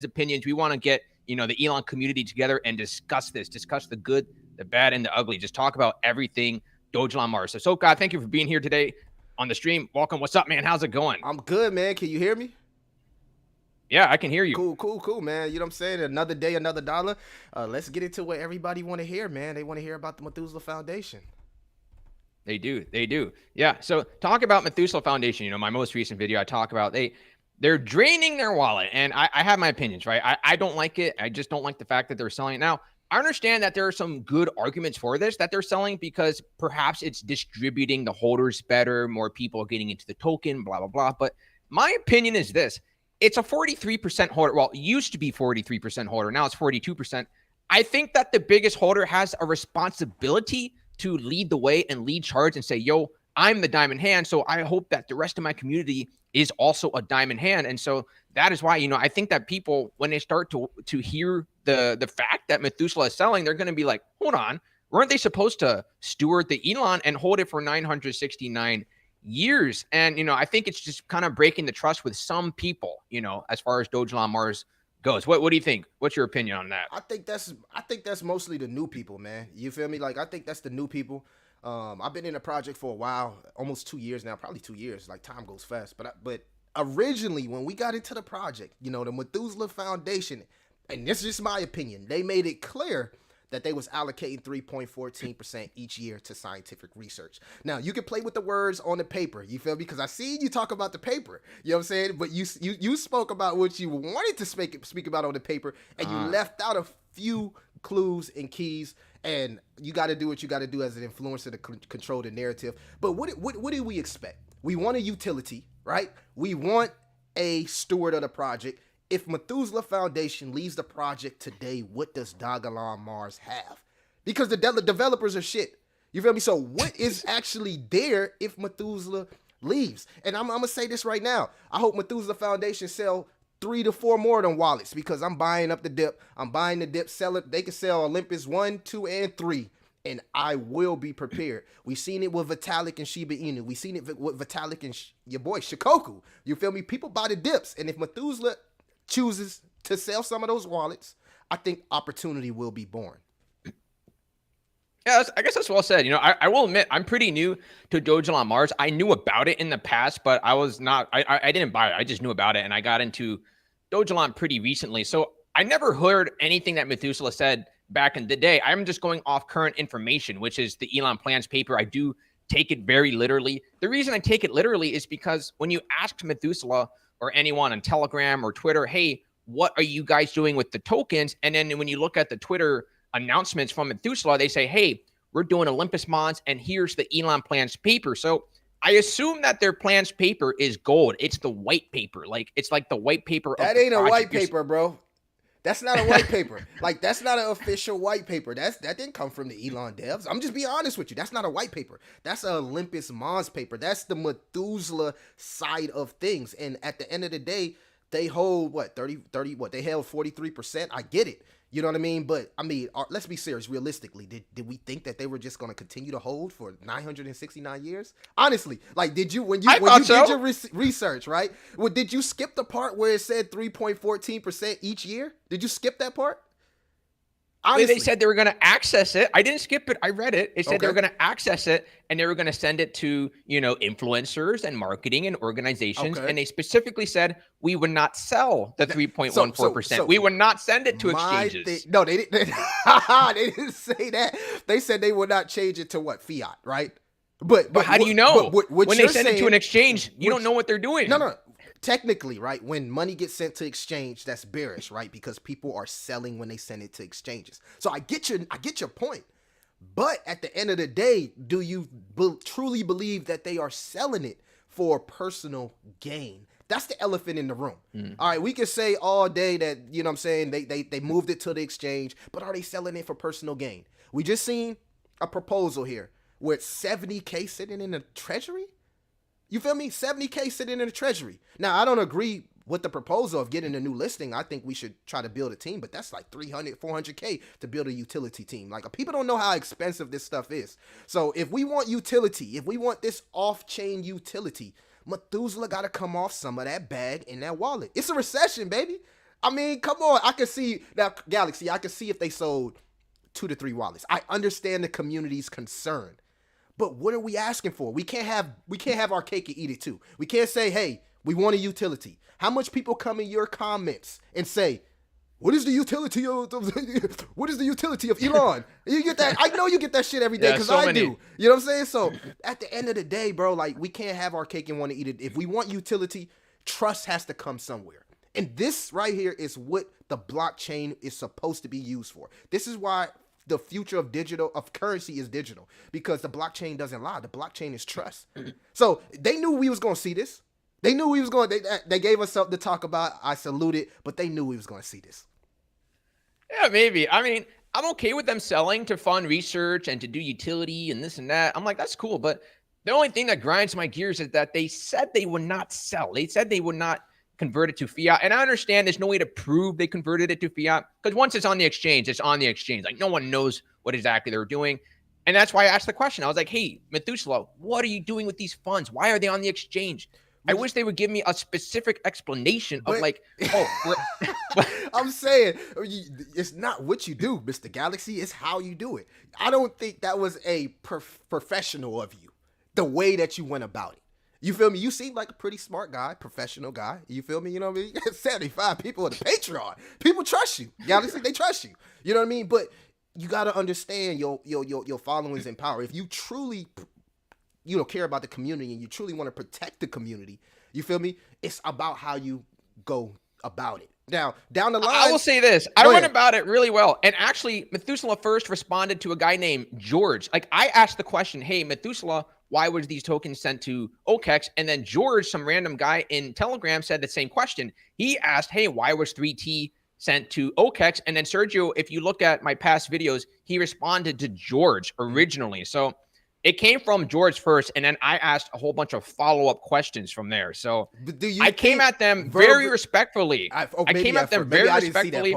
opinions. We want to get, the Elon community together and discuss the good, the bad, and the ugly. Just talk about everything Dogelon Mars. So, God, thank you for being here today on the stream. Welcome. What's up, man? How's it going? I'm good, man. Can you hear me? Yeah, I can hear you. Cool, man. You know what I'm saying? Another day, another dollar. Let's get into what everybody want to hear, man. They want to hear about the Methuselah Foundation. They do. Yeah. So talk about Methuselah Foundation. My most recent video, I talk about they're draining their wallet, and I have my opinions, right? I don't like it. I just don't like the fact that they're selling it now. I understand that there are some good arguments for this that they're selling because perhaps it's distributing the holders better, more people are getting into the token, blah, blah, blah. But my opinion is this. It's a 43% holder. Well, it used to be 43% holder. Now it's 42%. I think that the biggest holder has a responsibility to lead the way and lead charge and say, yo, I'm the diamond hand. So I hope that the rest of my community is also a diamond hand. And so that is why, I think that people, when they start to hear the fact that Methuselah is selling, they're going to be like, hold on, weren't they supposed to steward the Elon and hold it for 969 years? And, I think it's just kind of breaking the trust with some people, as far as Dogelon Mars goes. What do you think? What's your opinion on that? I think that's mostly the new people, man. You feel me? Like, I think that's the new people. I've been in the project for a while, almost 2 years now, probably 2 years. Like, time goes fast. But originally, when we got into the project, the Methuselah Foundation, and this is just my opinion, they made it clear that they was allocating 3.14% each year to scientific research. Now, you can play with the words on the paper, you feel me? Because I see you talk about the paper, you know what I'm saying? But you spoke about what you wanted to speak about on the paper, and you left out a few clues and keys, and you got to do what you got to do as an influencer to control the narrative. But what do we expect? We want a utility, right? We want a steward of the project. If Methuselah Foundation leaves the project today, what does Dogelon Mars have? Because the developers are shit. You feel me? So what is actually there if Methuselah leaves? And I'm going to say this right now. I hope Methuselah Foundation sell 3 to 4 more of them wallets, because I'm buying up the dip. I'm buying the dip. Sell it. They can sell Olympus 1, 2, and 3. And I will be prepared. We've seen it with Vitalik and Shiba Inu. We've seen it with Vitalik and your boy Shikoku. You feel me? People buy the dips. And if Methuselah chooses to sell some of those wallets, I think opportunity will be born. Yeah, I guess that's well said. I will admit, I'm pretty new to Dogelon Mars. I knew about it in the past, but I didn't buy it. I just knew about it, and I got into Dogelon pretty recently. So I never heard anything that Methuselah said back in the day. I'm just going off current information, which is the Elon plans paper. I do take it very literally. The reason I take it literally is because when you ask Methuselah or anyone on Telegram or Twitter, hey, what are you guys doing with the tokens? And then when you look at the Twitter announcements from Methuselah, they say, hey, we're doing Olympus Mons, and here's the Elon plans paper. So I assume that their plans paper is gold. It's the white paper. It's like the white paper. That ain't a white paper, bro. That's not a white paper. Like, that's not an official white paper. That didn't come from the Elon devs. I'm just being honest with you. That's not a white paper. That's an Olympus Mons paper. That's the Methuselah side of things. And at the end of the day, they hold what, 30 what? They held 43%. I get it. You know what I mean? But I mean, let's be serious. Realistically, did we think that they were just going to continue to hold for 969 years? Honestly, like, did you when you did your research, right? Well, did you skip the part where it said 3.14% each year? Did you skip that part? Honestly. They said they were going to access it. I didn't skip it. I read it. It said they were going to access it, and they were going to send it to, influencers and marketing and organizations. Okay. And they specifically said we would not sell the 3.14%. So we would not send it to exchanges. No, they didn't. They didn't say that. They said they would not change it to what? Fiat, right? But how do you know? When they send it to an exchange, you don't know what they're doing. No. Technically, right, when money gets sent to exchange, that's bearish, right? Because people are selling when they send it to exchanges. So I get your point. But at the end of the day, do you truly believe that they are selling it for personal gain? That's the elephant in the room. All right, we can say all day that, you know what I'm saying, they moved it to the exchange, but are they selling it for personal gain? We just seen a proposal here where it's 70K sitting in the treasury. You feel me? 70K sitting in the treasury. Now, I don't agree with the proposal of getting a new listing. I think we should try to build a team, but that's like 300, 400K to build a utility team. Like, people don't know how expensive this stuff is. So if we want utility, if we want this off-chain utility, Methuselah got to come off some of that bag in that wallet. It's a recession, baby. I mean, come on. I can see now, Galaxy. I can see if they sold 2 to 3 wallets. I understand the community's concern, but what are we asking for? We can't have our cake and eat it too. We can't say, hey, we want a utility. How much people come in your comments and say, what is the utility of Elon? You get that? I know you get that shit every day because so I do. You know what I'm saying? So at the end of the day, bro, like we can't have our cake and want to eat it. If we want utility, trust has to come somewhere. And this right here is what the blockchain is supposed to be used for. This is why the future of currency is digital, because the blockchain doesn't lie. The blockchain is trust. So they knew we was going to see this. They knew we was going. They gave us something to talk about. I saluted, but they knew we was going to see this. Yeah, maybe. I mean, I'm okay with them selling to fund research and to do utility and this and that. I'm like, that's cool. But the only thing that grinds my gears is that they said they would not sell. They said they would not convert it to fiat. And I understand there's no way to prove they converted it to fiat, because once it's on the exchange, it's on the exchange. Like no one knows what exactly they're doing. And that's why I asked the question. I was like, hey, Methuselah, what are you doing with these funds? Why are they on the exchange? I wish they would give me a specific explanation of like, I'm saying it's not what you do, Mr. Galaxy. It's how you do it. I don't think that was a professional of you, the way that you went about it. You feel me? You seem like a pretty smart guy, professional guy. You feel me? You know what I mean? You got 75 people on the Patreon. People trust you. Galaxy, they trust you. You know what I mean? But you got to understand your followings and power. If you truly care about the community and you truly want to protect the community, you feel me? It's about how you go about it. Now, down the line, I will say this. I went about it really well. And actually, Methuselah first responded to a guy named George. Like I asked the question, hey, Methuselah, why was these tokens sent to OKEX? And then George, some random guy in Telegram, said the same question. He asked, hey, why was 3T sent to OKEX? And then Sergio, if you look at my past videos, he responded to George originally. So it came from George first, and then I asked a whole bunch of follow-up questions from there. So I came at them very respectfully. I came at them very respectfully.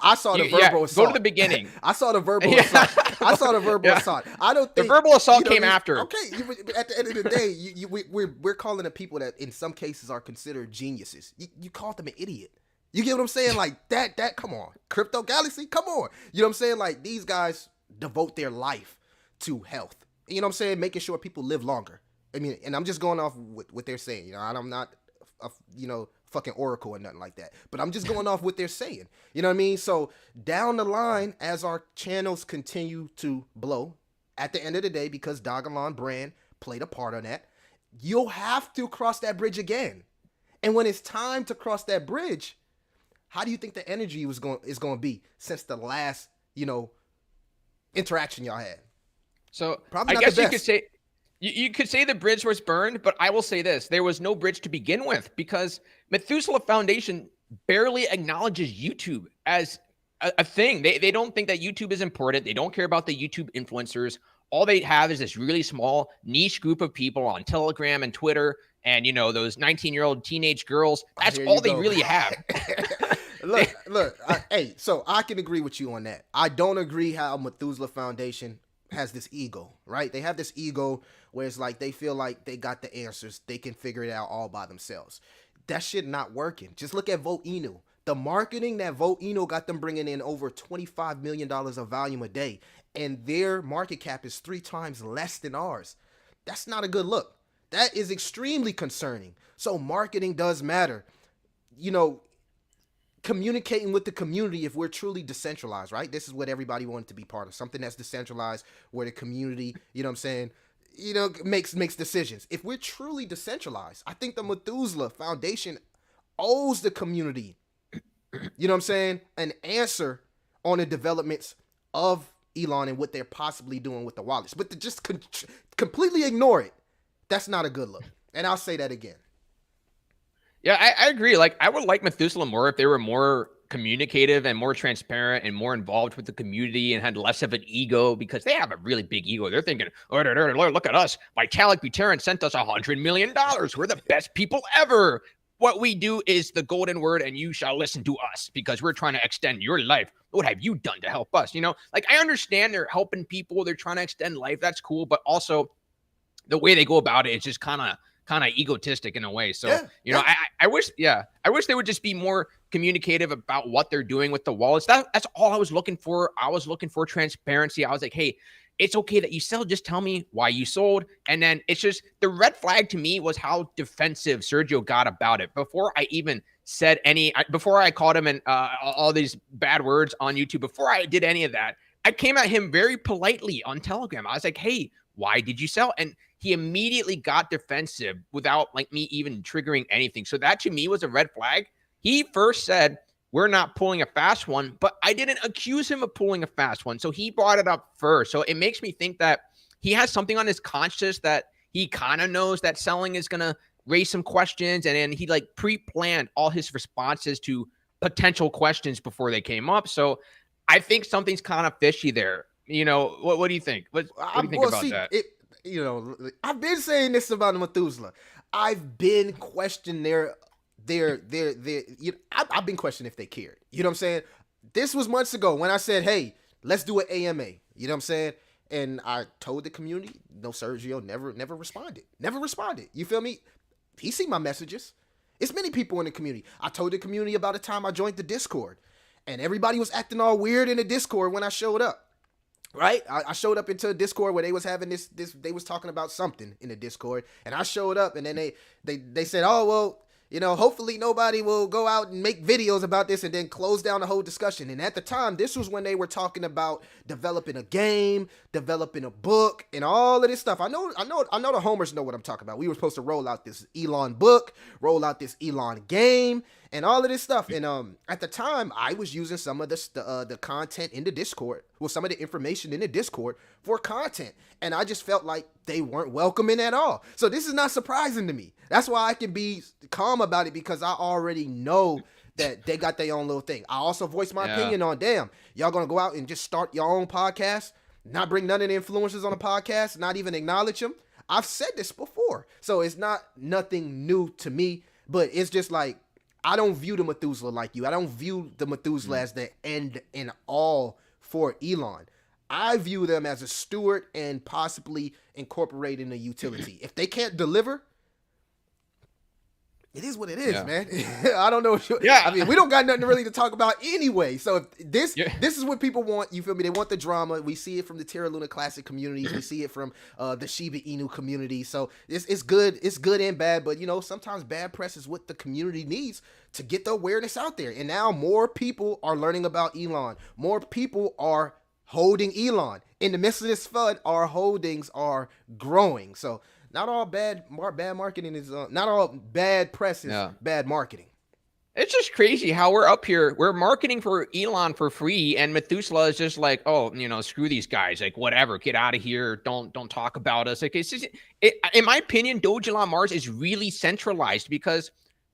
I saw the verbal assault. Go to the beginning. I saw the verbal assault. I saw the verbal assault. I don't think the verbal assault came after. Okay, at the end of the day, we're calling the people that in some cases are considered geniuses. You called them an idiot. You get what I'm saying? Like that. Come on, Crypto Galaxy. Come on. You know what I'm saying? Like these guys devote their life to health. You know what I'm saying? Making sure people live longer. I mean, and I'm just going off what they're saying. You know, I'm not, fucking oracle or nothing like that. But I'm just going off what they're saying. You know what I mean? So down the line, as our channels continue to blow, at the end of the day, because Dogelon brand played a part on that, you'll have to cross that bridge again. And when it's time to cross that bridge, how do you think the energy is going to be since the last, interaction y'all had? So I guess you could say the bridge was burned, but I will say this. There was no bridge to begin with because Methuselah Foundation barely acknowledges YouTube as a thing. They don't think that YouTube is important. They don't care about the YouTube influencers. All they have is this really small niche group of people on Telegram and Twitter and, those 19-year-old teenage girls. That's all they really have. Look, hey, so I can agree with you on that. I don't agree how Methuselah Foundation has this ego, right? They have this ego where it's like they feel like they got the answers. They can figure it out all by themselves. That shit not working. Just look at Vote Inu. The marketing that Vote Inu got them bringing in over $25 million of volume a day, and their market cap is 3 times less than ours. That's not a good look. That is extremely concerning. So marketing does matter. Communicating with the community if we're truly decentralized, right? This is what everybody wanted to be part of. Something that's decentralized where the community, makes decisions. If we're truly decentralized, I think the Methuselah Foundation owes the community, an answer on the developments of Elon and what they're possibly doing with the wallets. But to just completely ignore it, that's not a good look. And I'll say that again. Yeah, I agree. Like, I would like Methuselah more if they were more communicative and more transparent and more involved with the community and had less of an ego, because they have a really big ego. They're thinking, oh, look at us. Vitalik Buterin sent us $100 million. We're the best people ever. What we do is the golden word, and you shall listen to us because we're trying to extend your life. What have you done to help us? Like, I understand they're helping people. They're trying to extend life. That's cool. But also the way they go about it is just kind of kind of egotistic in a way. So, Yeah, you know, I wish they would just be more communicative about what they're doing with the wallets. That's all I was looking for. I was looking for transparency. I was like, hey, it's okay that you sell. Just tell me why you sold. And then it's just the red flag to me was how defensive Sergio got about it before I even said before I called him and all these bad words on YouTube, before I did any of that, I came at him very politely on Telegram. I was like, hey, why did you sell? And he immediately got defensive without like me even triggering anything. So that to me was a red flag. He first said, we're not pulling a fast one, but I didn't accuse him of pulling a fast one. So he brought it up first. So it makes me think that he has something on his conscience that he kind of knows that selling is going to raise some questions. And then he like pre-planned all his responses to potential questions before they came up. So I think something's kind of fishy there. You know, what do you think? What do you think about that? You know, I've been saying this about Methuselah. I've been questioning I've been questioning if they cared. You know what I'm saying? This was months ago when I said, hey, let's do an AMA. You know what I'm saying? And I told the community, no, Sergio never responded. Never responded. You feel me? He seen my messages. It's many people in the community. I told the community about the time I joined the Discord. And everybody was acting all weird in the Discord when I showed up. Right? I showed up into a Discord where they was having this they was talking about something in the Discord. And I showed up and then they said, oh, well, you know, hopefully nobody will go out and make videos about this and then close down the whole discussion. And at the time, this was when they were talking about developing a game, developing a book, and all of this stuff. I know the homers know what I'm talking about. We were supposed to roll out this Elon book, roll out this Elon game, and all of this stuff. And at the time, I was using some of the content in the Discord, well, some of the information in the Discord for content. And I just felt like they weren't welcoming at all. So this is not surprising to me. That's why I can be calm about it, because I already know that they got their own little thing. I also voiced my opinion on, damn, y'all gonna go out and just start your own podcast, not bring none of the influencers on the podcast, not even acknowledge them. I've said this before. So it's not nothing new to me, but it's just like, I don't view the Methuselah like you. I don't view the Methuselah as the end and all for Elon. I view them as a steward and possibly incorporating a utility. If they can't deliver, it is what it is, man. I don't know. I mean, we don't got nothing really to talk about anyway. So if this is what people want. You feel me? They want the drama. We see it from the Terra Luna Classic communities. We see it from the Shiba Inu community. So it's good. It's good and bad. But, you know, sometimes bad press is what the community needs to get the awareness out there. And now more people are learning about Elon. More people are holding Elon. In the midst of this fund, our holdings are growing. So not all bad marketing is not all bad press is bad marketing. It's just crazy how we're up here. We're marketing for Elon for free, and Methuselah is just like, oh, you know, screw these guys. Like, whatever, get out of here. Don't talk about us. Like, it's just, in my opinion, Dogelon Mars is really centralized because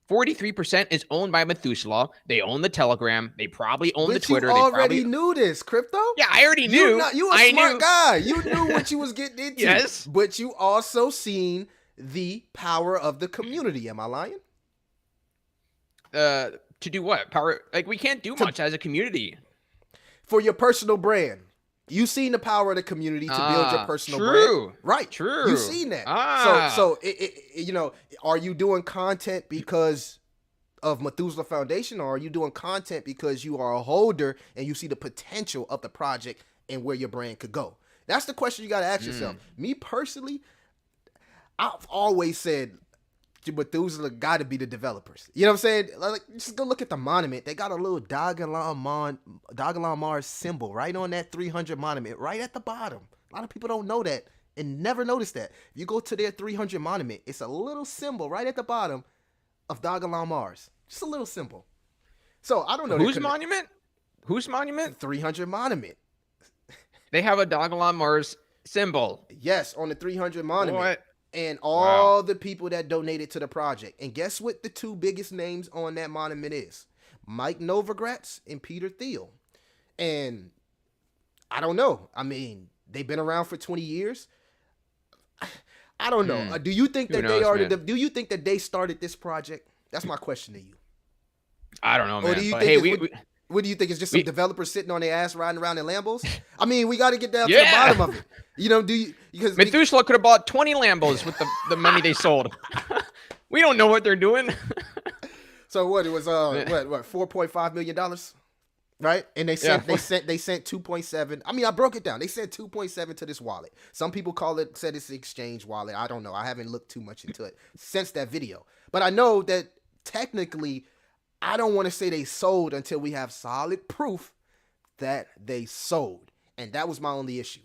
43% is owned by Methuselah. They own the Telegram. They probably own the Twitter. You already knew this, Crypto. Yeah, I already knew. You a smart guy. You knew what you was getting into. Yes. But you also seen the power of the community. Am I lying? To do what? Power? Like, we can't do much as a community. For your personal brand. You seen the power of the community to build your personal brand. Right. True. You seen that. So you know, are you doing content because of Methuselah Foundation, or are you doing content because you are a holder and you see the potential of the project and where your brand could go? That's the question you got to ask yourself. Me personally, I've always said Methuselah got to be the developers. You know what I'm saying? Like, just go look at the monument. They got a little Dogelon Mars symbol right on that 300 monument, right at the bottom. A lot of people don't know that and never notice that. If you go to their 300 monument, it's a little symbol right at the bottom of Dogelon Mars. Just a little symbol. So I don't know. Whose monument? Whose monument? 300 monument. They have a Dogelon Mars symbol. Yes, on the 300 monument. What? And all the people that donated to the project. And guess what the two biggest names on that monument is? Mike Novogratz and Peter Thiel. And I don't know. I mean, they've been around for 20 years. I don't know. Do you think that do you think that they started this project? That's my question to you. I don't know, man. What do you think? It's just some We, developers sitting on their ass riding around in Lambos? I mean, we got to get down to the yeah. bottom of it. You know, because Methuselah could have bought 20 Lambos with the money they sold. We don't know what they're doing. So what? It was what $4.5 million, right? And they sent 2.7. I mean, I broke it down. They sent 2.7 to this wallet. Some people said it's the exchange wallet. I don't know. I haven't looked too much into it since that video. But I know that technically, I don't want to say they sold until we have solid proof that they sold. And that was my only issue.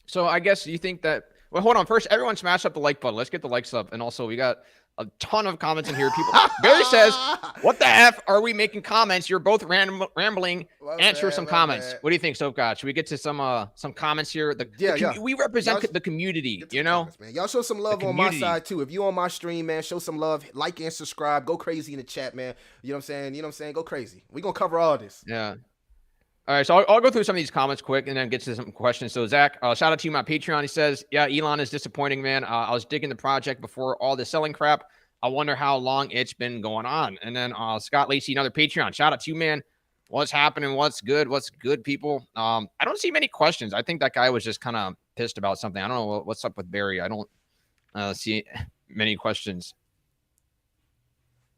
So I guess you think that, well, hold on. First, everyone smash up the like button. Let's get the likes up. And also, we got a ton of comments in here. People, Barry says, what the F are we making comments? You're both rambling. Answer some comments. What do you think, Soap God? Should we get to some comments here? We represent the community, you know? Comments, man. Y'all show some love on my side, too. If you on my stream, man, show some love. Like and subscribe. Go crazy in the chat, man. You know what I'm saying? Go crazy. We're going to cover all this. Yeah. All right, so I'll go through some of these comments quick and then get to some questions. So Zach, shout out to you, my Patreon. He says, yeah, Elon is disappointing, man. I was digging the project before all the selling crap. I wonder how long it's been going on. And then Scott Lacey, another Patreon. Shout out to you, man. What's happening? What's good? What's good, people? I don't see many questions. I think that guy was just kind of pissed about something. I don't know what's up with Barry. I don't see many questions.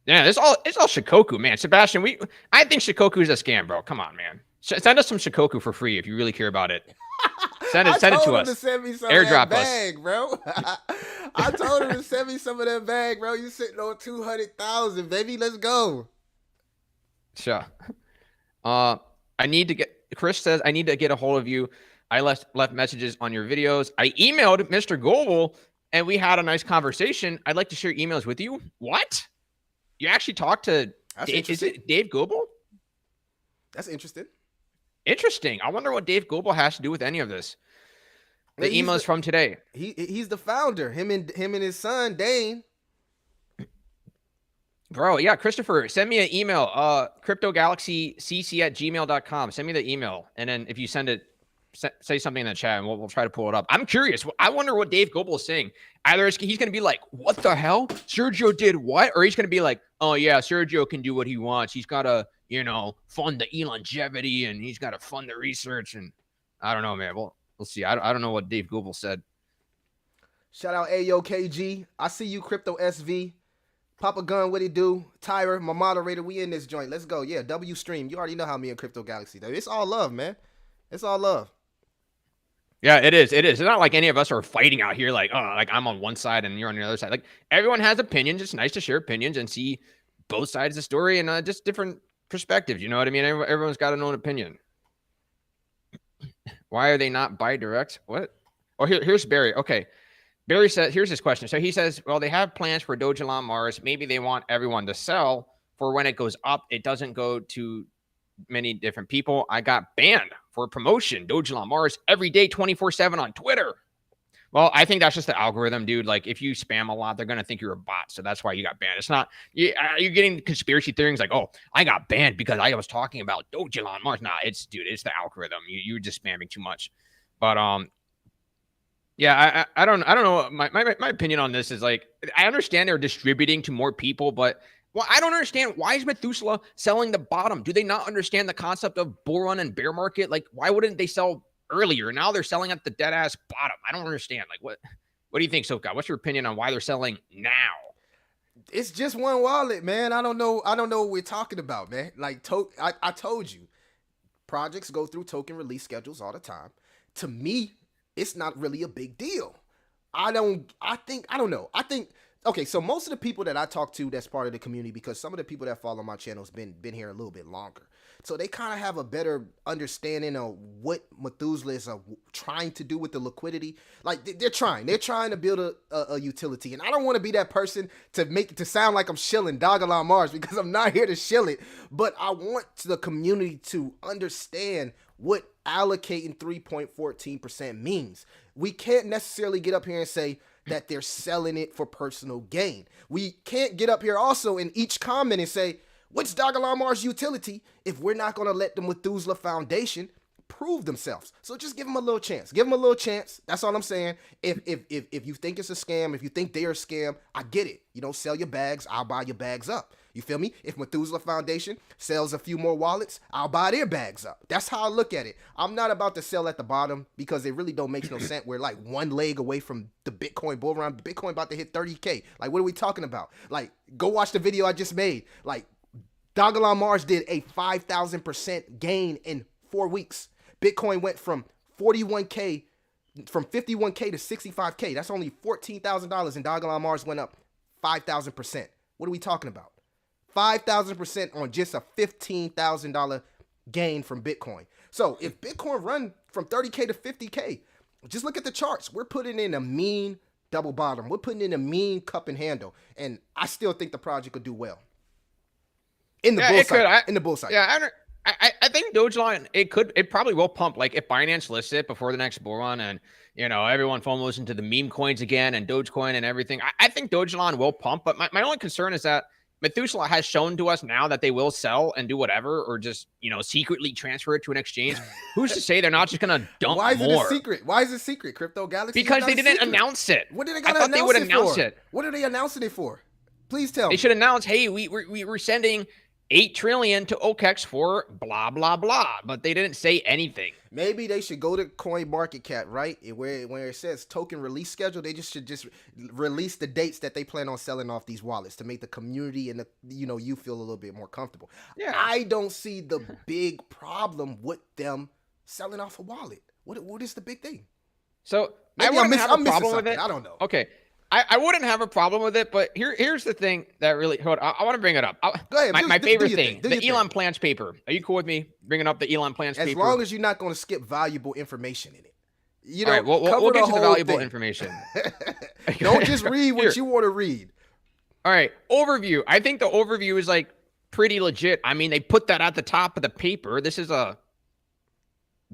Yeah, it's all Shikoku, man. Sebastian, I think Shikoku is a scam, bro. Come on, man. Send us some Shikoku for free if you really care about it. Send it to us. To send me some Airdrop of that bag, bro. I told him to send me some of that bag, bro. You sitting on 200,000, baby. Let's go. Sure. Chris says, I need to get a hold of you. I left messages on your videos. I emailed Mr. Goebel and we had a nice conversation. I'd like to share emails with you. What? You actually talked to is it Dave Goebel? That's interesting. Interesting. I wonder what Dave Goebel has to do with any of this. The emails from today. He's the founder. Him and his son Dane. Bro, yeah, Christopher, send me an email. CryptoGalaxyCC@gmail.com. Send me the email, and then if you send it, say something in the chat, and we'll try to pull it up. I'm curious. I wonder what Dave Goebel is saying. Either he's going to be like, "What the hell? Sergio did what?" Or he's going to be like, "Oh yeah, Sergio can do what he wants. He's got to, fund the longevity, and he's got to fund the research." And I don't know, man. We'll see. I don't know what Dave Goebel said. Shout out AOKG. I see you, Crypto SV. Papa Gun, what he do? Tyra, my moderator, we in this joint. Let's go. Yeah, W Stream. You already know how me and Crypto Galaxy do. It's all love, man. It's all love. Yeah, it is. It is. It's not like any of us are fighting out here like, oh, like I'm on one side and you're on the other side. Like everyone has opinions. It's nice to share opinions and see both sides of the story and just different perspectives. You know what I mean? Everyone's got an own opinion. Why are they not buy direct? What? Oh, here's Barry. Okay. Barry says, here's his question. So he says, well, they have plans for Dogelon Mars. Maybe they want everyone to sell for when it goes up. It doesn't go to many different people. I got banned for promotion. Dogelon Mars every day, 24/7 on Twitter. Well, I think that's just the algorithm, dude. Like if you spam a lot, they're going to think you're a bot. So that's why you got banned. It's not, you're getting conspiracy theories like, oh, I got banned because I was talking about Dogelon Mars. Nah, it's the algorithm. You're just spamming too much. But, yeah, I don't know. My opinion on this is like, I understand they're distributing to more people, but I don't understand. Why is Methuselah selling the bottom? Do they not understand the concept of bull run and bear market? Like, why wouldn't they sell earlier? Now they're selling at the dead ass bottom. I don't understand. Like, what do you think, Soka? What's your opinion on why they're selling now? It's just one wallet, man. I don't know what we're talking about, man. Like, I told you, projects go through token release schedules all the time. To me, it's not really a big deal. I don't know. Okay, so most of the people that I talk to that's part of the community, because some of the people that follow my channel has been here a little bit longer. So they kind of have a better understanding of what Methuselah is trying to do with the liquidity. Like they're trying to build a utility. And I don't want to be that person to make it to sound like I'm shilling Dogelon Mars, because I'm not here to shill it. But I want the community to understand what allocating 3.14% means. We can't necessarily get up here and say that they're selling it for personal gain. We can't get up here also in each comment and say, what's Dogelon Mars utility, if we're not going to let the Methuselah Foundation prove themselves. So just give them a little chance. Give them a little chance. That's all I'm saying. If you think it's a scam, if you think they're a scam, I get it. You don't sell your bags, I'll buy your bags up. You feel me? If Methuselah Foundation sells a few more wallets, I'll buy their bags up. That's how I look at it. I'm not about to sell at the bottom because it really don't make no sense. We're like one leg away from the Bitcoin bull run. Bitcoin about to hit 30K. Like, what are we talking about? Like, go watch the video I just made. Like, Dogelon Mars did a 5,000% gain in 4 weeks. Bitcoin went from 51K, from 51K to 65K. That's only $14,000, and Dogelon Mars went up 5,000%. What are we talking about? 5,000% on just a $15,000 gain from Bitcoin. So if Bitcoin run from 30K to 50K, just look at the charts. We're putting in a mean double bottom. We're putting in a mean cup and handle, and I still think the project could do well. In the bull cycle. In the bull cycle. Yeah, I think Dogecoin, it probably will pump. Like if Binance lists it before the next bull run, and everyone FOMOs into the meme coins again and Dogecoin and everything, I think Dogecoin will pump. But my only concern is that METHUSELAH has shown to us now that they will sell and do whatever, or just secretly transfer it to an exchange. Who's to say they're not just gonna dump more? Why is it a secret? Why is it secret? Crypto Galaxy? Because they didn't announce it. What did they gotta announce it for? What are they announcing it for? Please tell me. They should announce, hey, we're sending 8 trillion to OKEX for blah blah blah, but they didn't say anything. Maybe they should go to CoinMarketCap, right? Where it says token release schedule, they should release the dates that they plan on selling off these wallets to make the community and you feel a little bit more comfortable. Yeah. I don't see the big problem with them selling off a wallet. What is the big thing? So maybe I wouldn't have a problem with it. I don't know. Okay. I wouldn't have a problem with it, but here's the thing that really, hold on, I want to bring it up. Go ahead. My favorite thing, the Elon Plans paper. Are you cool with me bringing up the Elon Plans paper? As long as you're not going to skip valuable information in it. All right, we'll get to the valuable information. Don't just read what you want to read. All right, overview. I think the overview is like pretty legit. I mean, they put that at the top of the paper. This is a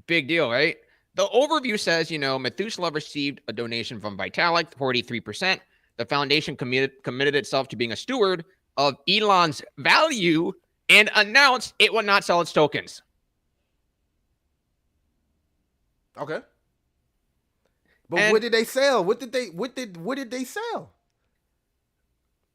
big deal, right? The overview says, METHUSELAH received a donation from Vitalik, 43%. The foundation committed itself to being a steward of Elon's value and announced it would not sell its tokens. Okay. But what did they sell? What did they sell?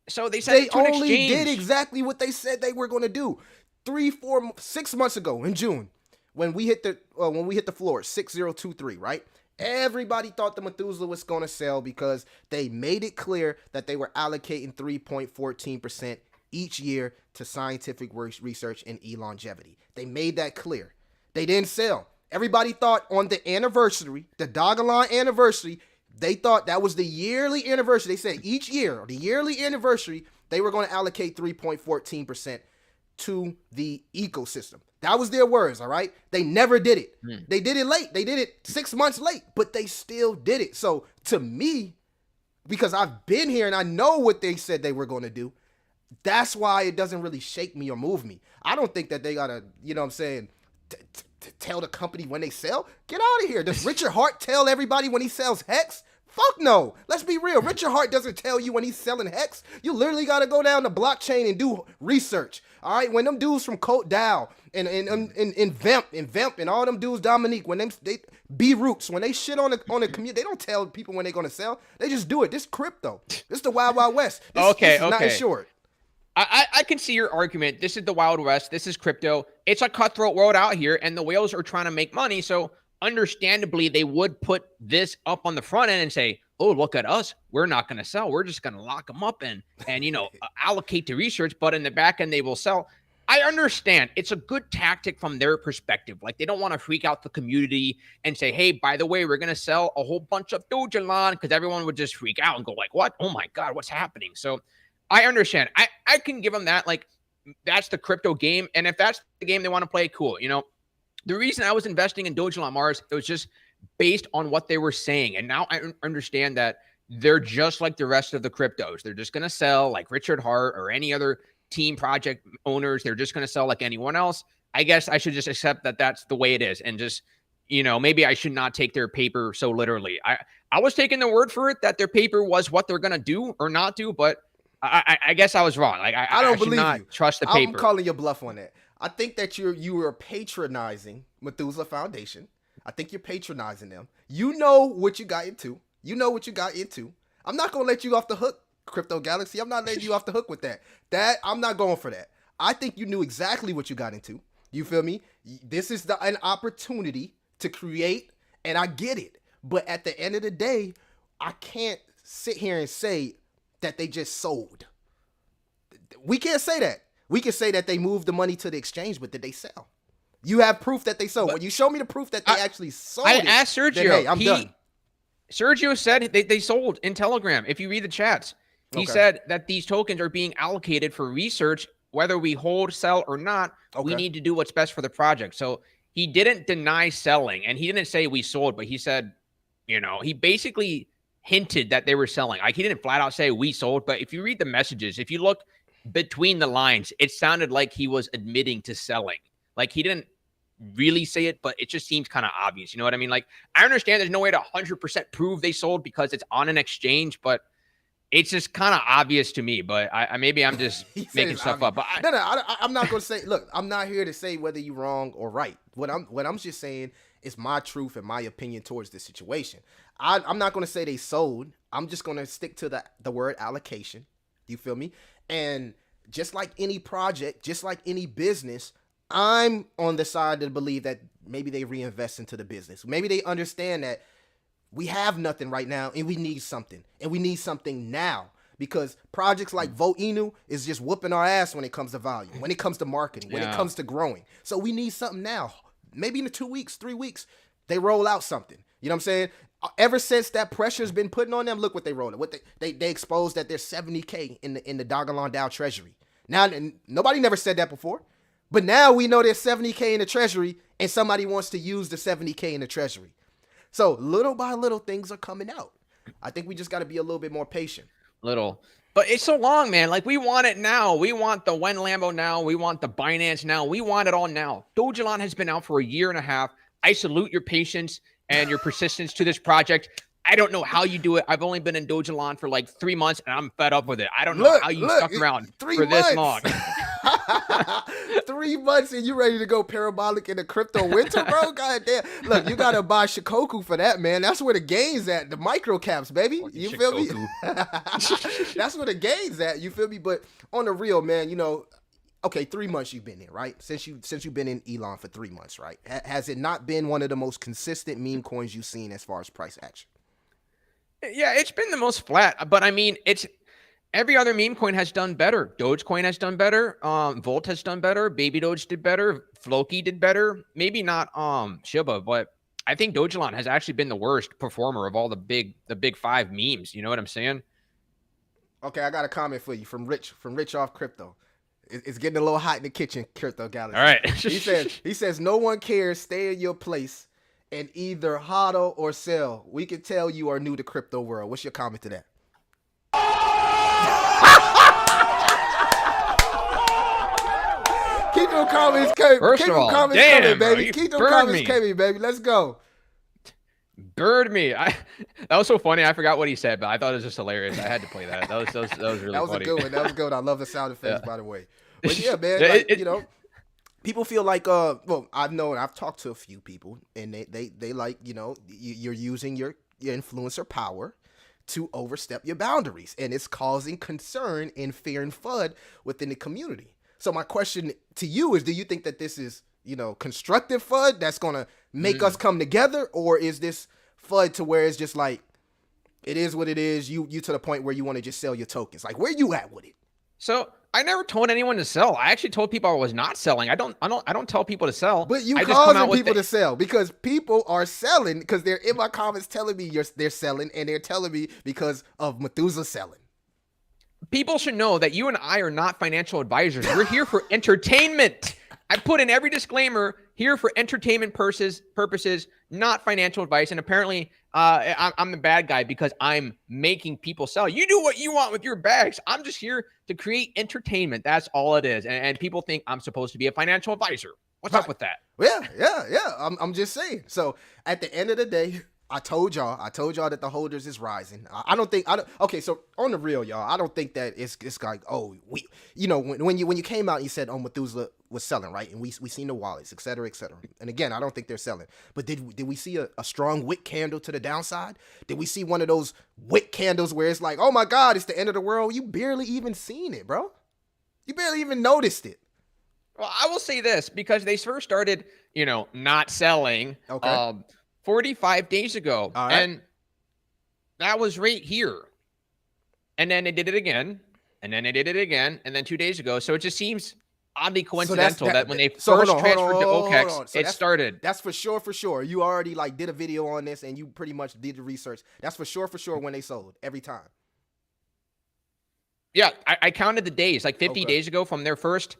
So they said they only did exactly what they said they were going to do. 3, 4, 6 months ago in June. When we hit the floor, 6023, right? Everybody thought the Methuselah was going to sell because they made it clear that they were allocating 3.14% each year to scientific research and longevity. They made that clear. They didn't sell. Everybody thought on the anniversary, the Dogelon anniversary, they thought that was the yearly anniversary. They said each year, the yearly anniversary, they were going to allocate 3.14% to the ecosystem. That was their words, all right? They never did it. They did it late. They did it 6 months late, but they still did it. So to me, because I've been here and I know what they said they were going to do, that's why it doesn't really shake me or move me. I don't think that they got to, tell the company when they sell. Get out of here. Does Richard Hart tell everybody when he sells Hex? Fuck no. Let's be real. Richard Hart doesn't tell you when he's selling Hex. You literally got to go down the blockchain and do research. All right. When them dudes from Code Dow and Vemp and all them dudes, Dominique, when they B Roots, when they shit on the community, they don't tell people when they're going to sell. They just do it. This crypto. This is the Wild Wild West. This is not insured. I can see your argument. This is the Wild West. This is crypto. It's a cutthroat world out here, and the whales are trying to make money. So understandably, they would put this up on the front end and say, oh, look at us. We're not going to sell. We're just going to lock them up and allocate to research. But in the back end, they will sell. I understand. It's a good tactic from their perspective. Like, they don't want to freak out the community and say, hey, by the way, we're going to sell a whole bunch of Dogelon, because everyone would just freak out and go like, what? Oh, my God, what's happening? So I understand. I can give them that. Like, that's the crypto game. And if that's the game they want to play, cool. The reason I was investing in Dogelon Mars, it was just based on what they were saying. And now I understand that they're just like the rest of the cryptos. They're just going to sell like Richard Hart or any other team project owners. They're just going to sell like anyone else. I guess I should just accept that that's the way it is. And just, maybe I should not take their paper so literally. I was taking the word for it that their paper was what they're going to do or not do, but I guess I was wrong. Like, I don't believe you. Trust the paper. I'm calling your bluff on that. I think that you are patronizing Methuselah Foundation. I think you're patronizing them. You know what you got into. You know what you got into. I'm not gonna let you off the hook, Crypto Galaxy. I'm not letting you off the hook with that. I'm not going for that. I think you knew exactly what you got into. You feel me? This is an opportunity to create, and I get it. But at the end of the day, I can't sit here and say that they just sold. We can't say that. We can say that they moved the money to the exchange, but did they sell? You have proof that they sold. But when you show me the proof that they actually sold, I asked Sergio. Then, hey, I'm done. Sergio said they sold in Telegram. If you read the chats, he said that these tokens are being allocated for research. Whether we hold, sell, or not, we need to do what's best for the project. So he didn't deny selling, and he didn't say we sold, but he said, he basically hinted that they were selling. Like, he didn't flat out say we sold, but if you read the messages, if you look between the lines, it sounded like he was admitting to selling. Like, he didn't really say it, but it just seems kind of obvious. You know what I mean? Like, I understand there's no way to 100% prove they sold because it's on an exchange, but it's just kind of obvious to me. But maybe I'm just making stuff up. But I'm not going to say, look, I'm not here to say whether you're wrong or right. What I'm just saying is my truth and my opinion towards this situation. I'm not going to say they sold. I'm just going to stick to the word allocation. You feel me? And just like any project, just like any business, I'm on the side to believe that maybe they reinvest into the business. Maybe they understand that we have nothing right now and we need something. And we need something now. Because projects like Vote Inu is just whooping our ass when it comes to volume, when it comes to marketing, when it comes to growing. So we need something now. Maybe in 2 weeks, 3 weeks, they roll out something. You know what I'm saying? Ever since that pressure's been putting on them, look what they rolled. What they exposed that there's 70K in the Dogelon DAO treasury. Now, nobody never said that before. But now we know there's 70K in the treasury and somebody wants to use the 70K in the treasury. So little by little, things are coming out. I think we just got to be a little bit more patient. But it's so long, man. Like, we want it now. We want the Wen Lambo now. We want the Binance now. We want it all now. Dogelon has been out for a year and a half. I salute your patience and your persistence to this project. I don't know how you do it. I've only been in Dogelon for like 3 months and I'm fed up with it. I don't know how you stuck around for this long. 3 months and you ready to go parabolic in the crypto winter, bro? God damn. Look, you got to buy Shikoku for that, man. That's where the gains at. The micro caps, baby. You feel me? That's where the gains at. You feel me? But on the real, man, okay, 3 months you've been there, right? Since you've been in Elon for 3 months, right? Has it not been one of the most consistent meme coins you've seen as far as price action? Yeah, it's been the most flat, but I mean, every other meme coin has done better. Dogecoin has done better. Volt has done better. Baby Doge did better. Floki did better. Maybe not Shiba, but I think Dogelon has actually been the worst performer of all the big 5 memes. You know what I'm saying? Okay, I got a comment for you from Rich off Crypto. It's getting a little hot in the kitchen, Crypto Galaxy. All right. he says no one cares. Stay in your place and either hodl or sell. We can tell you are new to crypto world. What's your comment to that? Keep them comments coming. First of all, damn, baby. Keep them comments coming, baby. Let's go. Bird me. That was so funny. I forgot what he said, but I thought it was just hilarious. I had to play that. That was really funny. That was a good one. That was good. I love the sound effects, by the way. But yeah, man, people feel like, well, I've talked to a few people, and they like, you're using your influencer power to overstep your boundaries, and it's causing concern and fear and FUD within the community. So my question to you is, do you think that this is, constructive FUD that's going to make us come together, or is this FUD to where it's just like, it is what it is, you to the point where you want to just sell your tokens? Like, where you at with it? So I never told anyone to sell. I actually told people I was not selling. I don't tell people to sell. But you causing people to sell, because people are selling because they're in my comments telling me they're selling, and they're telling me because of Methuselah selling. People should know that you and I are not financial advisors. We're here for entertainment. I put in every disclaimer, here for entertainment purposes, not financial advice. And apparently I'm the bad guy because I'm making people sell. You do what you want with your bags. I'm just here to create entertainment. That's all it is. And people think I'm supposed to be a financial advisor. What's up with that? Yeah. I'm just saying. So at the end of the day, I told y'all that the holders is rising. Okay, so on the real, y'all, I don't think that it's like, oh, when you came out and you said, oh, Methuselah was selling, right? And we seen the wallets, et cetera, et cetera. And again, I don't think they're selling. But did we see a strong wick candle to the downside? Did we see one of those wick candles where it's like, oh my God, it's the end of the world? You barely even seen it, bro. You barely even noticed it. Well, I will say this, because they first started, not selling. Okay. 45 days ago. All right. And that was right here. And then they did it again. And then they did it again. And then 2 days ago. So it just seems oddly coincidental that when they first transferred to OKEX, it started. That's for sure. You already did a video on this and you pretty much did the research. That's for sure when they sold every time. Yeah, I counted the days, 50 days ago from their first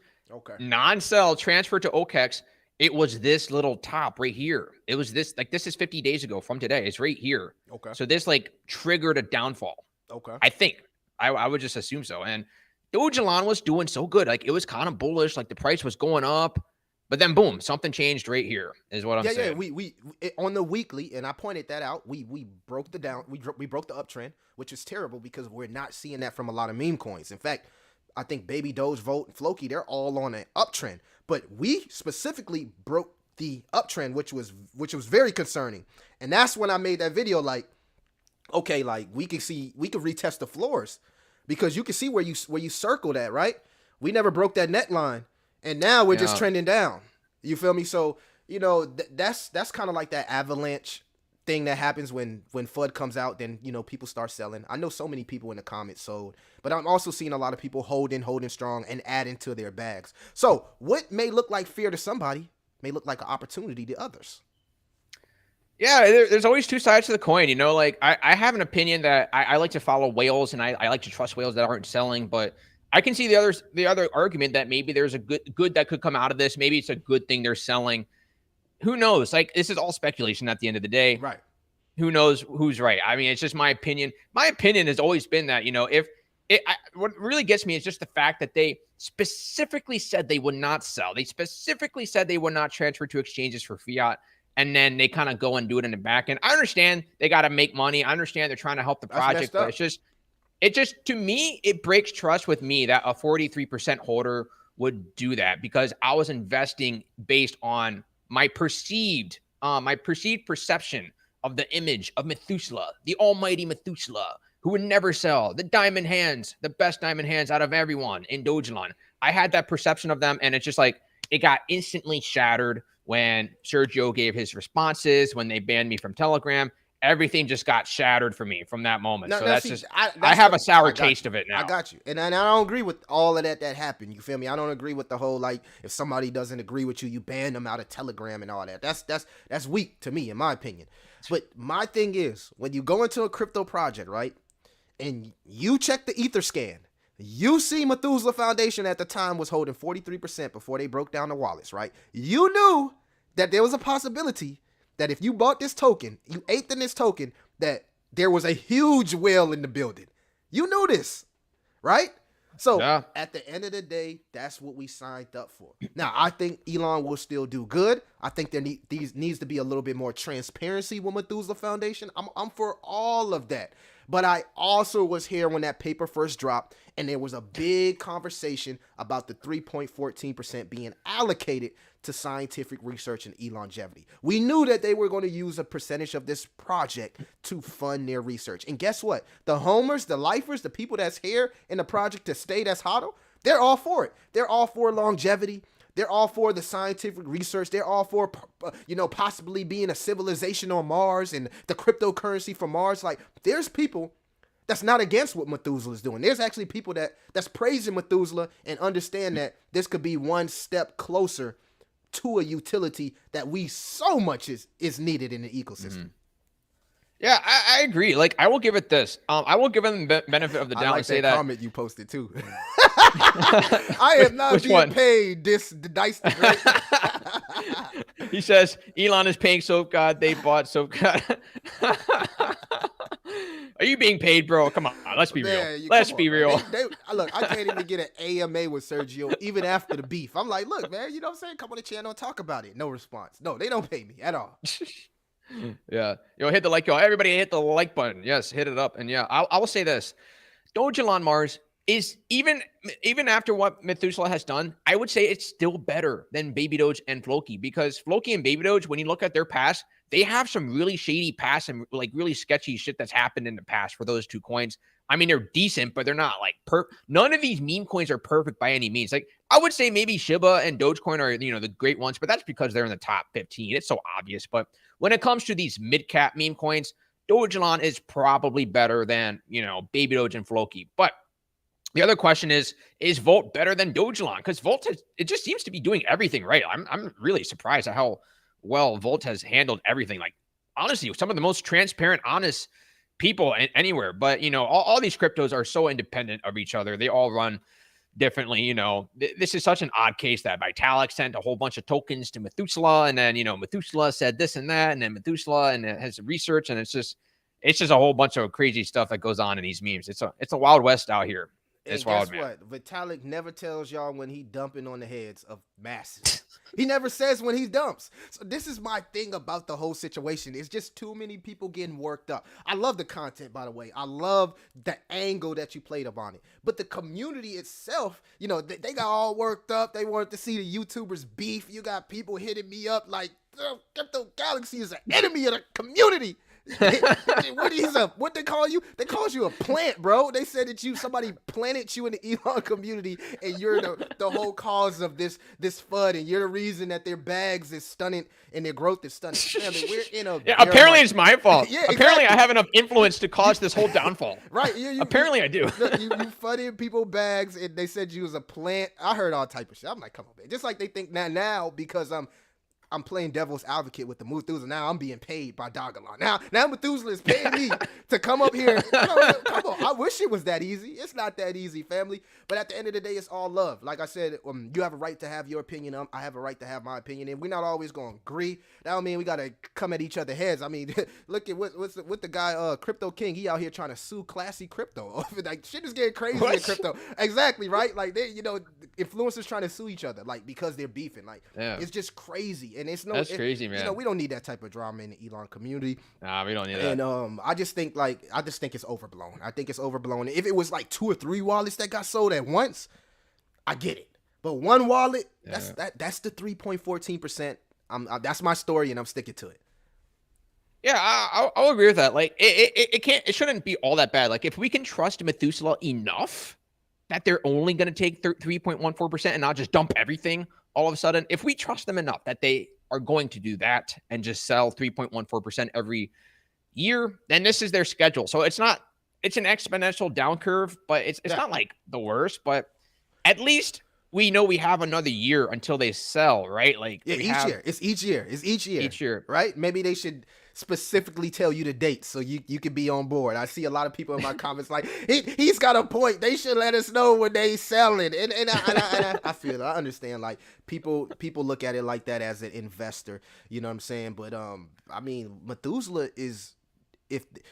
non-sell transfer to OKEX. It was this little top right here. It was this, this is 50 days ago from today. It's right here. Okay. So this triggered a downfall. Okay. I think. I would just assume so. And Dogelon was doing so good. It was kind of bullish. The price was going up. But then boom, something changed right here is what I'm saying. Yeah, we on the weekly, and I pointed that out, we broke the we broke the uptrend, which is terrible because we're not seeing that from a lot of meme coins. In fact, I think Baby Doge, Volt, and Floki, they're all on an uptrend. But we specifically broke the uptrend, which was very concerning. And that's when I made that video okay, we could retest the floors because you can see where you circled at, right? We never broke that net line. And now we're just trending down. You feel me? So, that's kind of like that avalanche thing that happens when FUD comes out, then, people start selling. I know so many people in the comments sold, but I'm also seeing a lot of people holding strong and adding to their bags. So what may look like fear to somebody may look like an opportunity to others. Yeah, there's always two sides to the coin. I have an opinion that I like to follow whales and I like to trust whales that aren't selling, but I can see the other argument that maybe there's a good that could come out of this. Maybe it's a good thing they're selling. Who knows? This is all speculation at the end of the day. Right. Who knows who's right? I mean, it's just my opinion. My opinion has always been that, what really gets me is just the fact that they specifically said they would not sell. They specifically said they would not transfer to exchanges for fiat. And then they kind of go and do it in the back end. I understand they got to make money. I understand they're trying to help the project, but it just, to me, it breaks trust with me that a 43% holder would do that because I was investing based on my perceived perception of the image of Methuselah, the almighty Methuselah, who would never sell, the diamond hands, the best diamond hands out of everyone in Dogelon. I had that perception of them, and it's just it got instantly shattered when Sergio gave his responses, when they banned me from Telegram. Everything just got shattered for me from that moment. I have a sour taste of it now. I got you. And I don't agree with all of that happened. You feel me? I don't agree with the whole, if somebody doesn't agree with you, you ban them out of Telegram and all that. That's weak to me, in my opinion. But my thing is, when you go into a crypto project, right, and you check the Etherscan, you see Methuselah Foundation at the time was holding 43% before they broke down the wallets, right? You knew that there was a possibility that if you bought this token, you ate in this token, that there was a huge whale in the building. You knew this, right? So at the end of the day, that's what we signed up for. Now, I think Elon will still do good. I think there needs to be a little bit more transparency with Methuselah Foundation. I'm for all of that. But I also was here when that paper first dropped, and there was a big conversation about the 3.14% being allocated to scientific research and e-longevity. We knew that they were going to use a percentage of this project to fund their research. And guess what? The homers, the lifers, the people that's here in the project to stay that's HODL, they're all for it. They're all for longevity. They're all for the scientific research. They're all for, possibly being a civilization on Mars and the cryptocurrency for Mars. There's people that's not against what Methuselah is doing. There's actually people that's praising Methuselah and understand that this could be one step closer to a utility that we so much is needed in the ecosystem. Mm-hmm. Yeah, I agree. I will give it this. I will give them the benefit of the doubt and say that comment you posted too. I am not being paid this dice the great. He says Elon is paying Soap God. They bought Soap God. Are you being paid, bro? Come on, let's be real. Let's be real. Look, I can't even get an AMA with Sergio even after the beef. I'm like, look, man, you know what I'm saying? Come on the channel and talk about it. No response. No, they don't pay me at all. Yeah. Hit the like, everybody hit the like button. Yes, hit it up. And yeah, I will say this. Dogelon Mars is even after what Methuselah has done, I would say it's still better than Baby Doge and Floki, because Floki and Baby Doge, when you look at their past, they have some really shady past and like really sketchy shit that's happened in the past for those two coins. I mean, they're decent, but they're not like none of these meme coins are perfect by any means. Like I would say maybe Shiba and Dogecoin are, the great ones, but that's because they're in the top 15. It's so obvious. But when it comes to these mid-cap meme coins, Dogelon is probably better than, Baby Doge and Floki. But the other question is Volt better than Dogelon? Because Volt it just seems to be doing everything right. I'm really surprised at how well Volt has handled everything. Like, honestly, some of the most transparent, honest people anywhere. But, all these cryptos are so independent of each other. They all run differently. This is such an odd case that Vitalik sent a whole bunch of tokens to Methuselah, and then, Methuselah said this and that, and then Methuselah and it has research, and it's just a whole bunch of crazy stuff that goes on in these memes. It's a wild west out here. It's wild, man. What? Vitalik never tells y'all when he dumping on the heads of masses. He never says when he dumps. So this is my thing about the whole situation. It's just too many people getting worked up. I love the content, by the way. I love the angle that you played up on it. But the community itself, they got all worked up. They wanted to see the YouTubers beef. You got people hitting me up like, Crypto Galaxy is an enemy of the community. What they call you? They called you a plant, bro. They said that somebody planted you in the Elon community, and you're the whole cause of this FUD, and you're the reason that their bags is stunning and their growth is stunning. We're in a apparently it's my fault. Yeah, apparently I have enough influence to cause this whole downfall. Right? Apparently I do. You FUDding people bags, and they said you was a plant. I heard all type of shit. I'm like, come on, man. Just like they think now because I'm playing devil's advocate with the Methuselah. Now I'm being paid by Dogelon. Now Methuselah is paying me to come up here. Come on. I wish it was that easy. It's not that easy, family. But at the end of the day, it's all love. Like I said, you have a right to have your opinion. I have a right to have my opinion. And we're not always going to agree. That don't mean we got to come at each other's heads. I mean, look at what the guy, Crypto King. He out here trying to sue classy crypto. Like, shit is getting crazy in crypto. Exactly, right? Like, they, influencers trying to sue each other, like, because they're beefing. Like, it's just crazy. And that's crazy, man. We don't need that type of drama in the Elon community. Nah, we don't need that. And I just think it's overblown. I think it's overblown. If it was like 2 or 3 wallets that got sold at once, I get it. But one wallet, that's the 3.14%. That's my story, and I'm sticking to it. Yeah, I'll agree with that. Like, it shouldn't be all that bad. Like, if we can trust Methuselah enough that they're only going to take 3.14% and not just dump everything all of a sudden, if we trust them enough that they are going to do that and just sell 3.14% every year, then this is their schedule. So it's an exponential down curve, but it's not like the worst, but at least we know we have another year until they sell, right? Like, It's each year, right? Maybe they should specifically tell you the date so you can be on board. I see a lot of people in my comments like, he's got a point. They should let us know when they selling. And I feel it. I understand. Like, people look at it like that as an investor. You know what I'm saying? But I mean, Methuselah is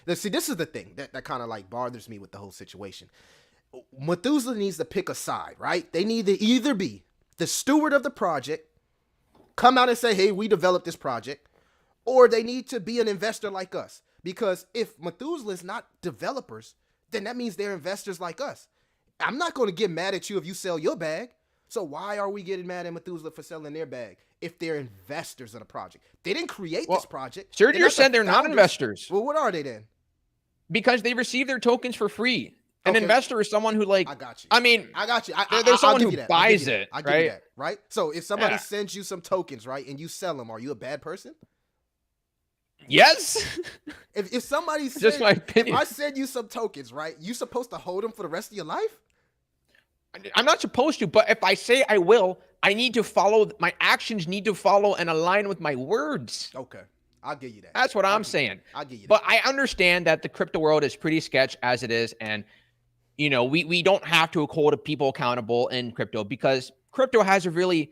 this is the thing that kind of like bothers me with the whole situation. Methuselah needs to pick a side, right? They need to either be the steward of the project, come out and say, hey, we developed this project, or they need to be an investor like us. Because if Methuselah is not developers, then that means they're investors like us. I'm not going to get mad at you if you sell your bag. So why are we getting mad at Methuselah for selling their bag if they're investors of the project? They didn't create this project. Sure, you said they're not investors. Well, what are they then? Because they receive their tokens for free. An investor is someone who, like, I got you. I mean, I got you. There's someone who buys it, I give you that, right? So if somebody sends you some tokens, right, and you sell them, are you a bad person? Yes. If somebody said, just my opinion. If I send you some tokens, right, you supposed to hold them for the rest of your life? I'm not supposed to, but if I say I will, I need to follow. My actions need to follow and align with my words. Okay. I'll give you that. That's what I'm saying. I'll give you that. But I understand that the crypto world is pretty sketch as it is. And, we don't have to hold people accountable in crypto because crypto has a really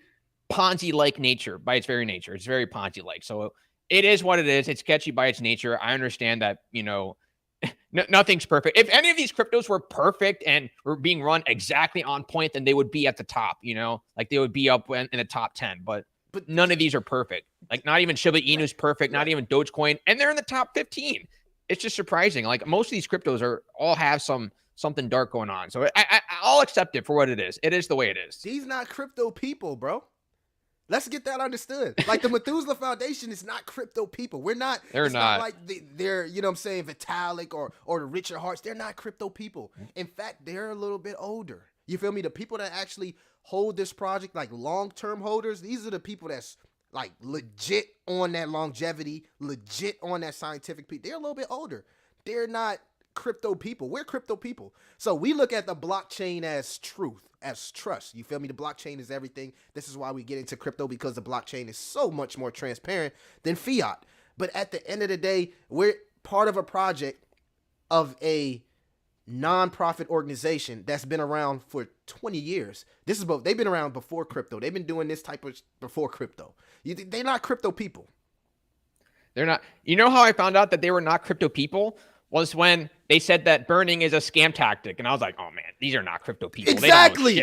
Ponzi-like nature by its very nature. It's very Ponzi-like. So it is what it is. It's sketchy by its nature. I understand that, nothing's perfect. If any of these cryptos were perfect and were being run exactly on point, then they would be at the top, like they would be up in the top 10. But But none of these are perfect. Like not even Shiba Inu's perfect, not even Dogecoin, and they're in the top 15. It's just surprising. Like most of these cryptos are all have something dark going on. So I'll accept it for what it is. It is the way it is. these not crypto people, bro. Let's get that understood. Like the Methuselah Foundation is not crypto people. We're not. They're not. Like they're, you know what I'm saying, Vitalik or the Richard Harts. They're not crypto people. In fact, they're a little bit older. You feel me? The people that actually hold this project, like long-term holders, these are the people that's like legit on that longevity, legit on that scientific piece. They're a little bit older. They're not crypto people. We're crypto people. So we look at the blockchain as truth, as trust. You feel me? The blockchain is everything. This is why we get into crypto, because the blockchain is so much more transparent than fiat. But at the end of the day, we're part of a project of a non-profit organization that's been around for 20 years. This is both. They've been around before crypto. They've been doing this type of before crypto. They're not crypto people. They're not. You know how I found out that they were not crypto people? Was when they said that burning is a scam tactic. And I was like, oh man, these are not crypto people. Exactly.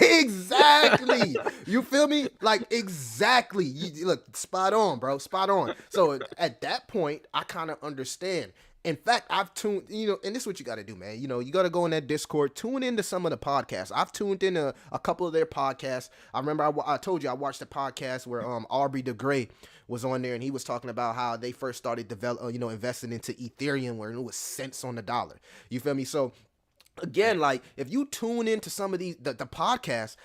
Exactly. You feel me? Like, exactly. You look, spot on, bro. Spot on. So at that point, I kind of understand. In fact, I've tuned, and this is what you got to do, man. You got to go in that Discord, tune into some of the podcasts. I've tuned in a couple of their podcasts. I remember I told you I watched a podcast where Aubrey de Grey was on there, and he was talking about how they first started investing into Ethereum, where it was cents on the dollar. You feel me? So again, like if you tune into some of these the podcasts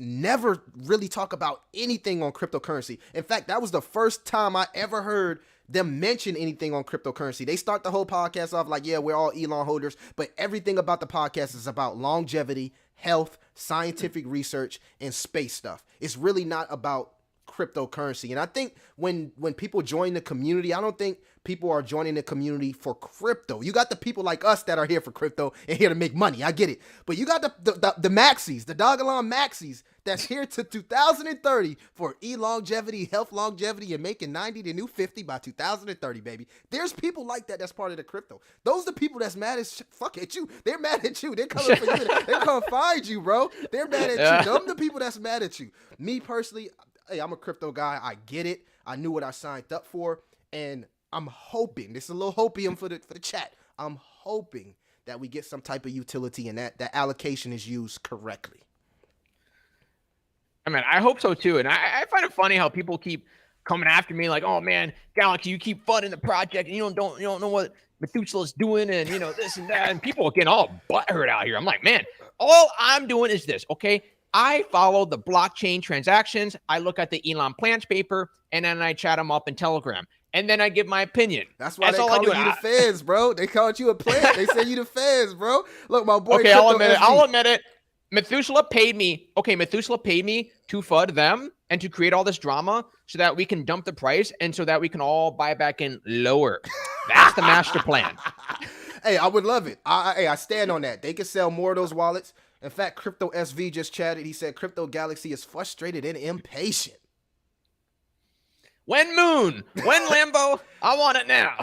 never really talk about anything on cryptocurrency. In fact, that was the first time I ever heard them mention anything on cryptocurrency. They start the whole podcast off like, yeah, we're all Elon holders, but everything about the podcast is about longevity, health, scientific research, and space stuff. It's really not about cryptocurrency. And I think when people join the community, I don't think people are joining the community for crypto. You got the people like us that are here for crypto and here to make money. I get it. But you got the maxis, the Dogelon maxis that's here to 2030 for longevity, health longevity, and making 90 the new 50 by 2030, baby. There's people like that that's part of the crypto. Those are the people that's mad as fuck at you. They're mad at you. They're coming for you. They're coming to find you, bro. They're mad at you. Them the people that's mad at you. Me personally, hey, I'm a crypto guy. I get it. I knew what I signed up for, and I'm hoping, this is a little hopium for the chat. I'm hoping that we get some type of utility and that allocation is used correctly. I mean, I hope so too. And I find it funny how people keep coming after me like, oh man, Galaxy, you keep funding the project and you don't know what Methuselah's doing and this and that. And people are getting all butthurt out here. I'm like, man, all I'm doing is this, okay? I follow the blockchain transactions. I look at the Elon Planch paper, and then I chat them up in Telegram. And then I give my opinion. That's why they call you the feds, bro. They called you a plant. They say you the feds, bro. Look, my boy. Okay, I'll admit it. Methuselah paid me. Okay, Methuselah paid me to FUD them and to create all this drama so that we can dump the price and so that we can all buy back in lower. That's the master plan. Hey, I would love it. I stand on that. They can sell more of those wallets. In fact, Crypto SV just chatted. He said Crypto Galaxy is frustrated and impatient. When Moon? When Lambo? I want it now.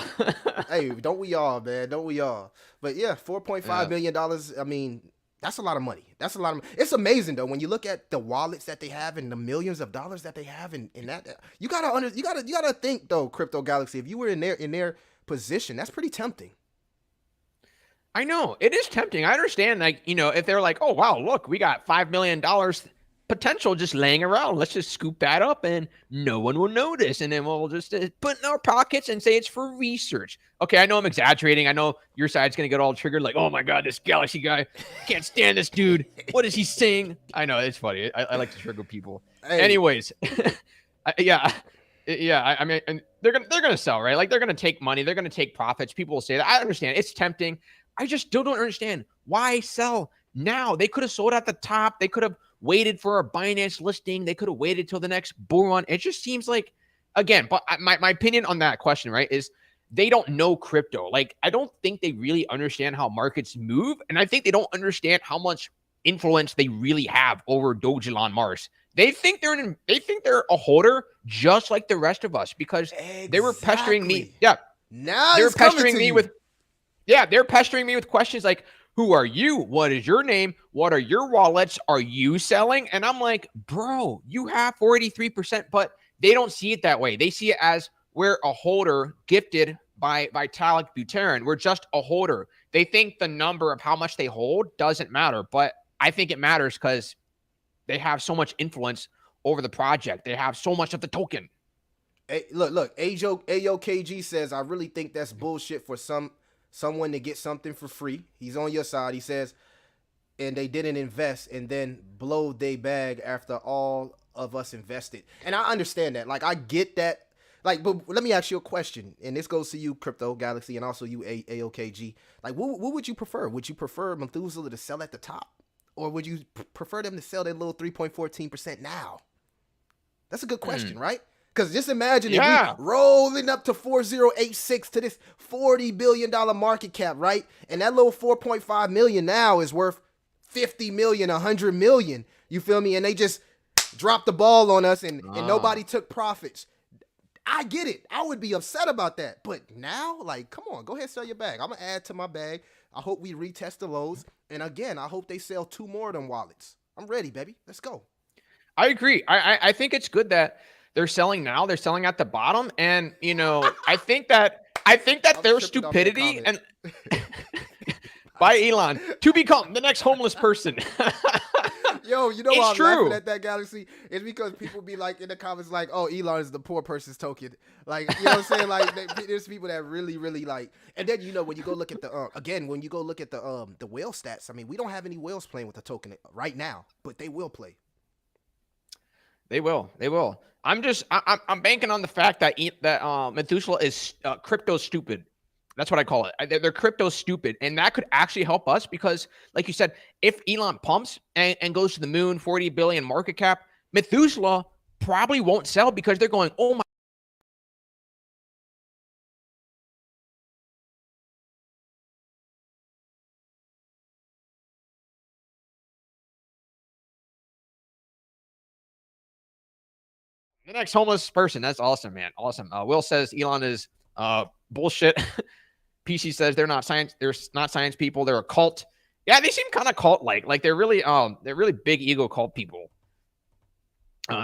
Hey, don't we all, man? Don't we all? But yeah, $4.5 million. I mean, that's a lot of money. That's a lot of money. It's amazing though when you look at the wallets that they have and the millions of dollars that they have in that. You gotta think though, Crypto Galaxy. If you were in their position, that's pretty tempting. I know it is tempting. I understand, like, if they're like, oh, wow, look, we got $5 million potential just laying around. Let's just scoop that up and no one will notice. And then we'll just put in our pockets and say it's for research. Okay, I know I'm exaggerating. I know your side's going to get all triggered like, oh, my God, this Galaxy guy, can't stand this dude. What is he saying? I know, it's funny. I like to trigger people. Hey. Anyways, yeah. I mean, and they're gonna sell, right? Like, they're going to take money. They're going to take profits. People will say that. I understand. It's tempting. I just still don't understand why sell now. They could have sold at the top. They could have waited for a Binance listing. They could have waited till the next bull run. It just seems like, again, but my opinion on that question, right, is they don't know crypto. Like, I don't think they really understand how markets move. And I think they don't understand how much influence they really have over Dogelon Mars. They think they're a holder just like the rest of us because they were pestering me. Yeah. Now they were pestering me with. Yeah, they're pestering me with questions like, Who are you? What is your name? What are your wallets? Are you selling? And I'm like, bro, you have 43%, but they don't see it that way. They see it as we're a holder gifted by Vitalik Buterin. We're just a holder. They think the number of how much they hold doesn't matter, but I think it matters because they have so much influence over the project. They have so much of the token. Hey, look. AOKG says, I really think that's bullshit for someone to get something for free. He's on your side. He says, and they didn't invest and then blow they bag after all of us invested. And I understand that. Like, I get that. Like, but let me ask you a question, and this goes to you, Crypto Galaxy, and also you, AOKG. Like, what would you prefer? Would you prefer Methuselah to sell at the top, or would you prefer them to sell their little 3.14% now? That's a good question, right? Because just imagine if we rolling up to 4086 to this $40 billion market cap, right? And that little 4.5 million now is worth 50 million, 100 million. You feel me? And they just dropped the ball on us and nobody took profits. I get it. I would be upset about that. But now, like, come on, go ahead, sell your bag. I'm going to add to my bag. I hope we retest the lows. And again, I hope they sell 2 more of them wallets. I'm ready, baby. Let's go. I agree. I think it's good that they're selling now. They're selling at the bottom. And, you know, I think that their stupidity and by Elon to become the next homeless person. Yo, you know why I'm laughing at that, Galaxy? It's because people be like in the comments like, oh, Elon is the poor person's token. Like, you know what I'm saying? Like, there's people that really, really like. And then, you know, when you go look at the, again, when you go look at the whale stats, I mean, we don't have any whales playing with the token right now, but they will play. They will. I'm banking on the fact that Methuselah is crypto stupid. That's what I call it. They're crypto stupid. And that could actually help us because, like you said, if Elon pumps and goes to the moon, 40 billion market cap, Methuselah probably won't sell because they're going, oh my. The next homeless person. That's awesome, man. Awesome. Will says Elon is bullshit. PC says they're not science. They're not science people. They're a cult. Yeah, they seem kind of cult-like. Like they're really big ego cult people.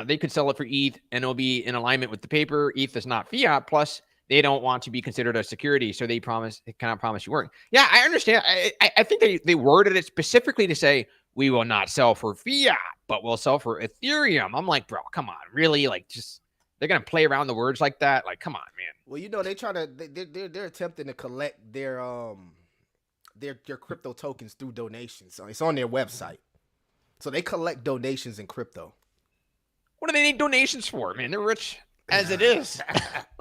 They could sell it for ETH and it'll be in alignment with the paper. ETH is not fiat. Plus, they don't want to be considered a security, so they cannot promise you work. Yeah, I understand. I think they worded it specifically to say we will not sell for fiat, but we'll sell for Ethereum. I'm like, bro, come on, really? Like, just they're gonna play around the words like that? Like, come on, man. Well, you know, they're attempting to collect their crypto tokens through donations. So it's on their website. So they collect donations in crypto. What do they need donations for, man? They're rich as it is.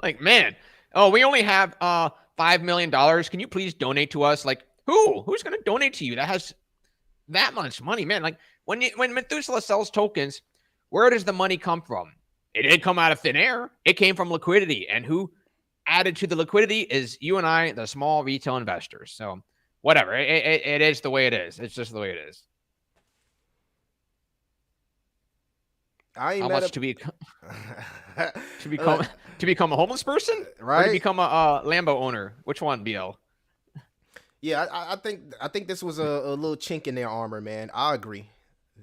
Like, man, oh, we only have $5 million. Can you please donate to us? Like, who's gonna donate to you that has that much money, man? Like, when Methuselah sells tokens, where does the money come from? It didn't come out of thin air. It came from liquidity. And who added to the liquidity is you and I, the small retail investors. So whatever. It is the way it is. It's just the way it is. How much to become a homeless person? Right. Or to become a Lambo owner? Which one, BL? Yeah, I think this was a little chink in their armor, man. I agree.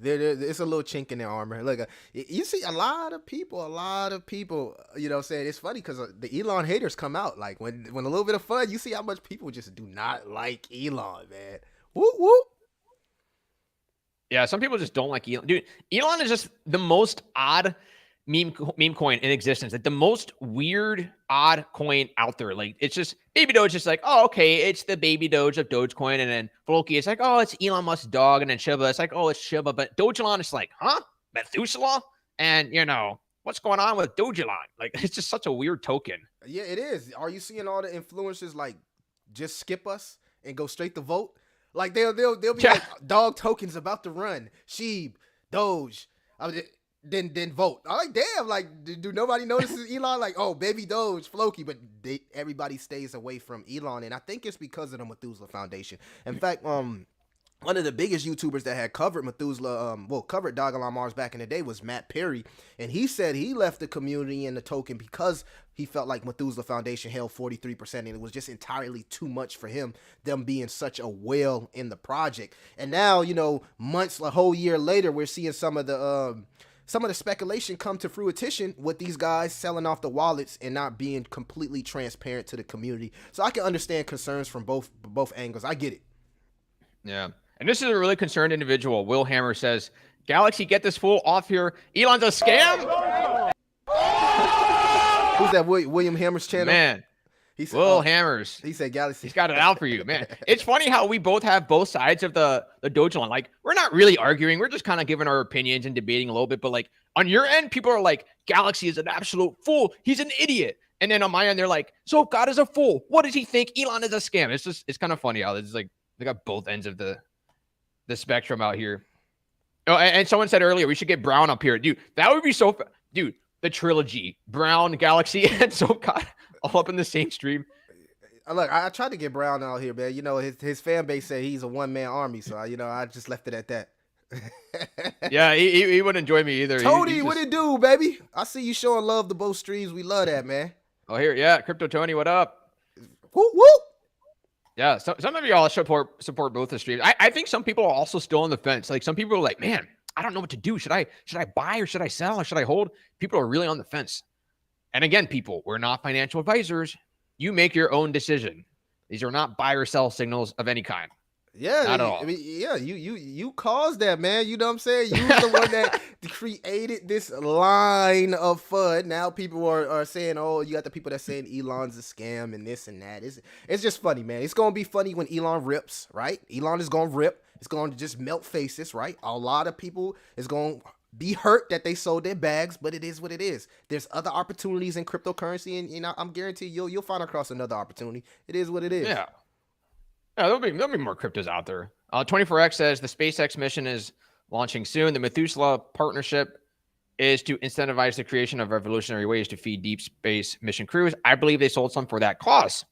It's a little chink in their armor. Look, you see a lot of people, you know, saying it's funny because the Elon haters come out. Like when a little bit of fun, you see how much people just do not like Elon, man. Whoop whoop. Yeah, some people just don't like Elon. Dude, Elon is just the most odd meme coin in existence. Like the most weird, odd coin out there. Like it's just Baby Doge is like, oh, okay, it's the Baby Doge of Dogecoin, and then Floki is like, oh, it's Elon Musk's dog, and then Shiba, it's like, oh, it's Shiba, but Dogelon is like, huh, Methuselah, and you know what's going on with Dogelon? Like it's just such a weird token. Yeah, it is. Are you seeing all the influencers like just skip us and go straight to vote? Like they'll be like dog tokens about to run, Sheeb, Doge. Then vote. I'm like, damn, like, do nobody notices Elon? Like, oh, Baby Doge, Floki, but everybody stays away from Elon, and I think it's because of the Methuselah Foundation. In fact, one of the biggest YouTubers that had covered Methuselah, covered Dogelon Mars back in the day was Matt Perry. And he said he left the community and the token because he felt like Methuselah Foundation held 43% and it was just entirely too much for him, them being such a whale in the project. And now, you know, months, a whole year later, we're seeing some of the speculation come to fruition with these guys selling off the wallets and not being completely transparent to the community. So I can understand concerns from both angles. I get it. Yeah. And this is a really concerned individual. Will Hammer says, Galaxy, get this fool off here. Elon's a scam. Who's that? William Hammer's channel? Man. He said, Will Hammers. He said Galaxy. He's got it out for you, man. It's funny how we both have both sides of the Dogecoin. Like, we're not really arguing. We're just kind of giving our opinions and debating a little bit. But like on your end, people are like, Galaxy is an absolute fool. He's an idiot. And then on my end, they're like, so God is a fool. What does he think? Elon is a scam. It's kind of funny how it's like they got both ends of the spectrum out here. Oh, and someone said earlier we should get Brown up here, dude. That would be so. Dude, the trilogy, Brown, Galaxy, and so God all up in the same stream. Look, I tried to get Brown out here, man. You know, his fan base said he's a one-man army, so I just left it at that. Yeah, he wouldn't enjoy me either. Tony, what it do, baby? I see you showing love to both streams. We love that, man. Oh, here, yeah, Crypto Tony, what up? Whoop whoop. Yeah, some of y'all support both the streams. I think some people are also still on the fence. Like some people are like, man, I don't know what to do. Should I buy or should I sell or should I hold? People are really on the fence. And again, people, we're not financial advisors. You make your own decision. These are not buy or sell signals of any kind. Yeah, not at all. I mean, yeah, you caused that, man. You know what I'm saying? You was the one that created this line of FUD. Now people are saying, oh, you got the people that saying Elon's a scam and this and that. It's just funny, man. It's gonna be funny when Elon rips, right? Elon is gonna rip. It's gonna just melt faces, right? A lot of people is gonna be hurt that they sold their bags, but it is what it is. There's other opportunities in cryptocurrency, and you know, I'm guaranteed you'll find across another opportunity. It is what it is. Yeah. Yeah, there'll be more cryptos out there. 24X says the SpaceX mission is launching soon. The Methuselah partnership is to incentivize the creation of revolutionary ways to feed deep space mission crews. I believe they sold some for that cause.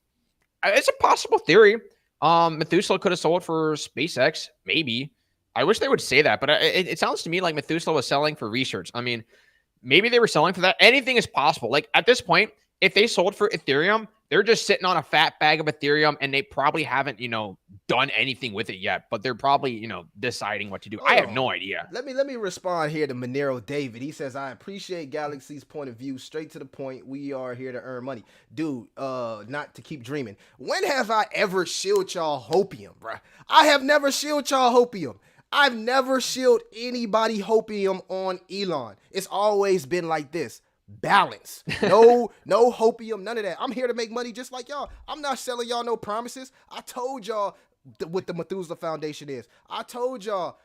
It's a possible theory. Methuselah could have sold for SpaceX, maybe. I wish they would say that, but it sounds to me like Methuselah was selling for research. I mean, maybe they were selling for that. Anything is possible. Like at this point, if they sold for Ethereum, they're just sitting on a fat bag of Ethereum and they probably haven't, done anything with it yet, but they're probably, deciding what to do. I have no idea. Let me respond here to Monero David. He says, I appreciate Galaxy's point of view. Straight to the point. We are here to earn money. Dude, not to keep dreaming. When have I ever shilled y'all hopium, bruh? I have never shilled y'all hopium. I've never shilled anybody hopium on Elon. It's always been like this. Balance. No hopium, none of that. I'm here to make money just like y'all. I'm not selling y'all no promises. I told y'all what the Methuselah Foundation is. I told y'all,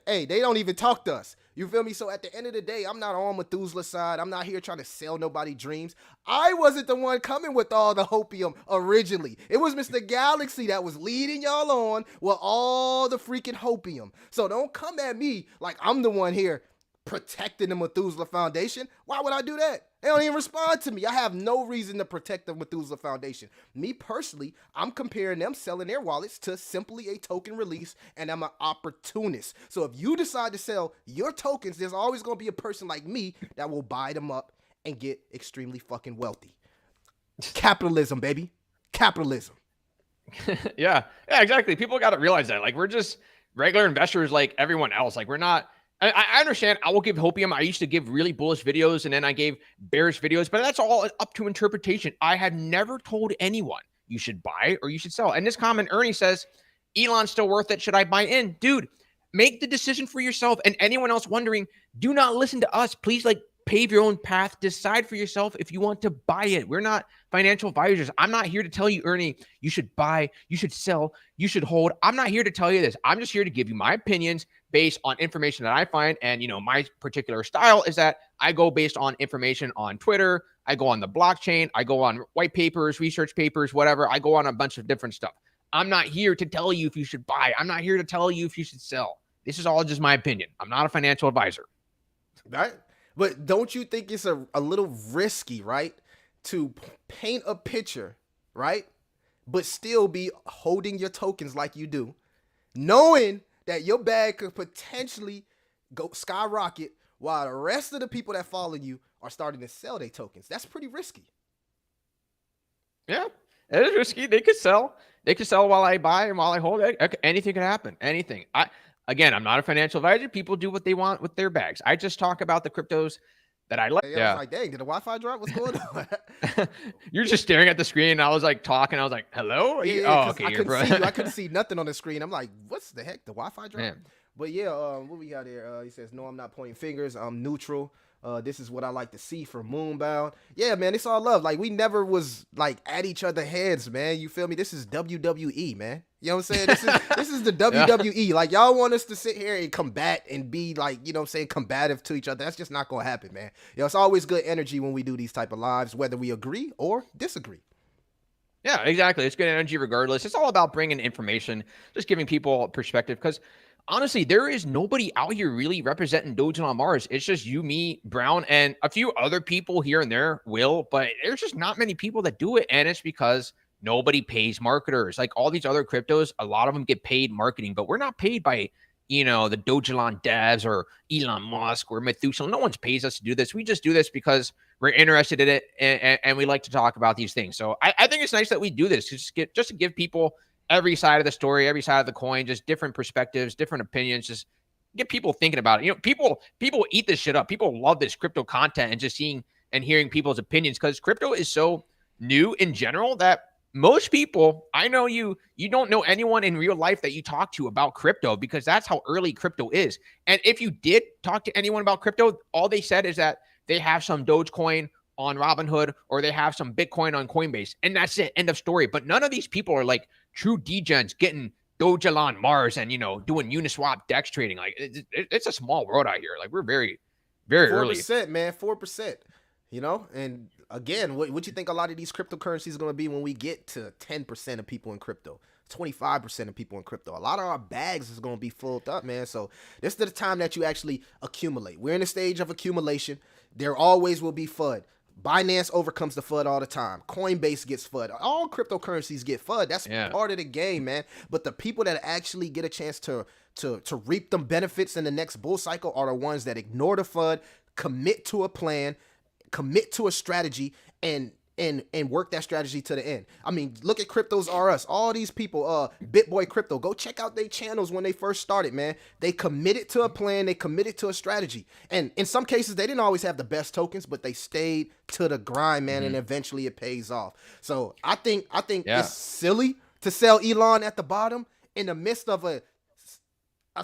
hey, they don't even talk to us. You feel me? So at the end of the day, I'm not on Methuselah's side. I'm not here trying to sell nobody dreams. I wasn't the one coming with all the hopium originally. It was Mr. Galaxy that was leading y'all on with all the freaking hopium. So don't come at me like I'm the one here protecting the Methuselah Foundation. Why would I do that? They don't even respond to me. I have no reason to protect the Methuselah Foundation. Me personally, I'm comparing them selling their wallets to simply a token release, and I'm an opportunist. So if you decide to sell your tokens, there's always going to be a person like me that will buy them up and get extremely fucking wealthy. Capitalism, baby. Capitalism. Yeah, exactly. People got to realize that. Like, we're just regular investors like everyone else. Like, we're not... I understand. I will give hopium. I used to give really bullish videos, and then I gave bearish videos, but that's all up to interpretation. I have never told anyone you should buy or you should sell. And this comment, Ernie says, Elon's still worth it. Should I buy in? Dude, make the decision for yourself. And anyone else wondering, do not listen to us. Please, pave your own path. Decide for yourself if you want to buy it. We're not financial advisors. I'm not here to tell you, Ernie, you should buy, you should sell, you should hold. I'm not here to tell you this. I'm just here to give you my opinions based on information that I find. And, my particular style is that I go based on information on Twitter. I go on the blockchain. I go on white papers, research papers, whatever. I go on a bunch of different stuff. I'm not here to tell you if you should buy. I'm not here to tell you if you should sell. This is all just my opinion. I'm not a financial advisor. Right? But don't you think it's a little risky, right, to paint a picture, right, but still be holding your tokens like you do, knowing that your bag could potentially go skyrocket while the rest of the people that follow you are starting to sell their tokens. That's pretty risky. Yeah, it is risky. They could sell. They could sell while I buy and while I hold. Anything could happen. Anything. I'm not a financial advisor. People do what they want with their bags. I just talk about the cryptos that I like. Yeah, I was like, dang, did the Wi-Fi drop? What's going on? You're just staring at the screen. And I was like talking. I was like, hello? Yeah, okay. I couldn't see you. I couldn't see nothing on the screen. I'm like, what's the heck? The Wi-Fi drop? Yeah. But yeah, what we got here? He says, no, I'm not pointing fingers. I'm neutral. This is what I like to see for Moonbound. Yeah, man, it's all love. Like, we never was like at each other heads, man. You feel me? This is WWE, man. You know what I'm saying? This is the WWE. Like, y'all want us to sit here and combat and be like, you know what I'm saying, combative to each other. That's just not gonna happen, man. You know, it's always good energy when we do these type of lives, whether we agree or disagree. Yeah, exactly. It's good energy regardless. It's all about bringing information, just giving people perspective. Because honestly, there is nobody out here really representing Dogelon Mars. It's just you, me, Brown, and a few other people here and there will, but there's just not many people that do it. And it's because nobody pays marketers. Like all these other cryptos, a lot of them get paid marketing, but we're not paid by, the Dogelon devs or Elon Musk or Methuselah. No one's pays us to do this. We just do this because we're interested in it and we like to talk about these things. So I think it's nice that we do this just to give people every side of the story, every side of the coin, just different perspectives, different opinions, just get people thinking about it. People eat this shit up. People love this crypto content and just seeing and hearing people's opinions because crypto is so new in general that most people, I know you don't know anyone in real life that you talk to about crypto because that's how early crypto is. And if you did talk to anyone about crypto, all they said is that they have some Dogecoin on Robinhood or they have some Bitcoin on Coinbase. And that's it. End of story. But none of these people are like true degens getting Dogelon Mars and, doing Uniswap DEX trading. Like it's a small world out here. Like we're very, very 4%, early. 4%, man, 4%. And again, what you think a lot of these cryptocurrencies are going to be when we get to 10% of people in crypto, 25% of people in crypto? A lot of our bags is going to be filled up, man. So this is the time that you actually accumulate. We're in a stage of accumulation. There always will be FUD. Binance overcomes the FUD all the time. Coinbase gets FUD. All cryptocurrencies get FUD. That's part of the game, man. But the people that actually get a chance to reap them benefits in the next bull cycle are the ones that ignore the FUD, commit to a plan, commit to a strategy, and work that strategy to the end. I mean, look at Cryptos R Us. All these people, BitBoy Crypto, go check out their channels when they first started, man. They committed to a plan. They committed to a strategy. And in some cases, they didn't always have the best tokens, but they stayed to the grind, man, and eventually it pays off. So I think it's silly to sell Elon at the bottom in the midst of a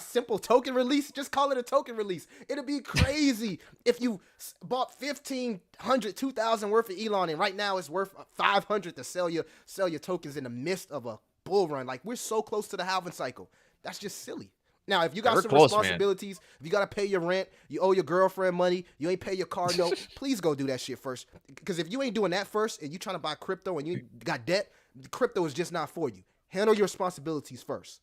simple token release. Just call it a token release. It'll be crazy if you bought 1,500, 2,000 worth of Elon, and right now it's worth 500 to sell your tokens in the midst of a bull run. Like, we're so close to the halving cycle. That's just silly. Now, if you got some responsibilities, if you got to pay your rent, you owe your girlfriend money, you ain't pay your car note, please go do that shit first. Because if you ain't doing that first and you trying to buy crypto and you got debt, crypto is just not for you. Handle your responsibilities first.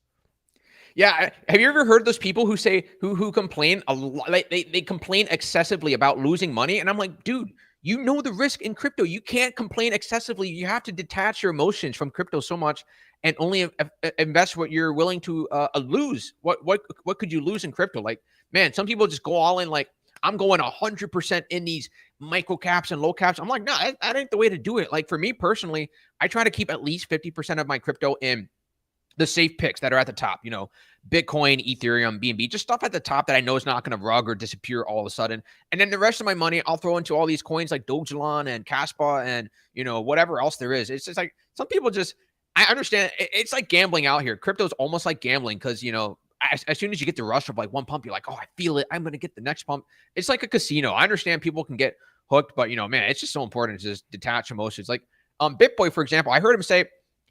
Yeah, have you ever heard those people who say who complain a lot? Like they complain excessively about losing money, and I'm like, dude, you know the risk in crypto. You can't complain excessively. You have to detach your emotions from crypto so much, and only invest what you're willing to lose. What could you lose in crypto? Like, man, some people just go all in. Like, I'm going 100% in these micro caps and low caps. I'm like, no, that ain't the way to do it. Like for me personally, I try to keep at least 50% of my crypto in the safe picks that are at the top, Bitcoin, Ethereum, BNB, just stuff at the top that I know is not going to rug or disappear all of a sudden. And then the rest of my money, I'll throw into all these coins like Dogelon and Kaspa and, whatever else there is. It's just like some people I understand. It's like gambling out here. Crypto's almost like gambling because, as soon as you get the rush of like one pump, you're like, oh, I feel it. I'm going to get the next pump. It's like a casino. I understand people can get hooked, but, man, it's just so important to just detach emotions. Like BitBoy, for example, I heard him say,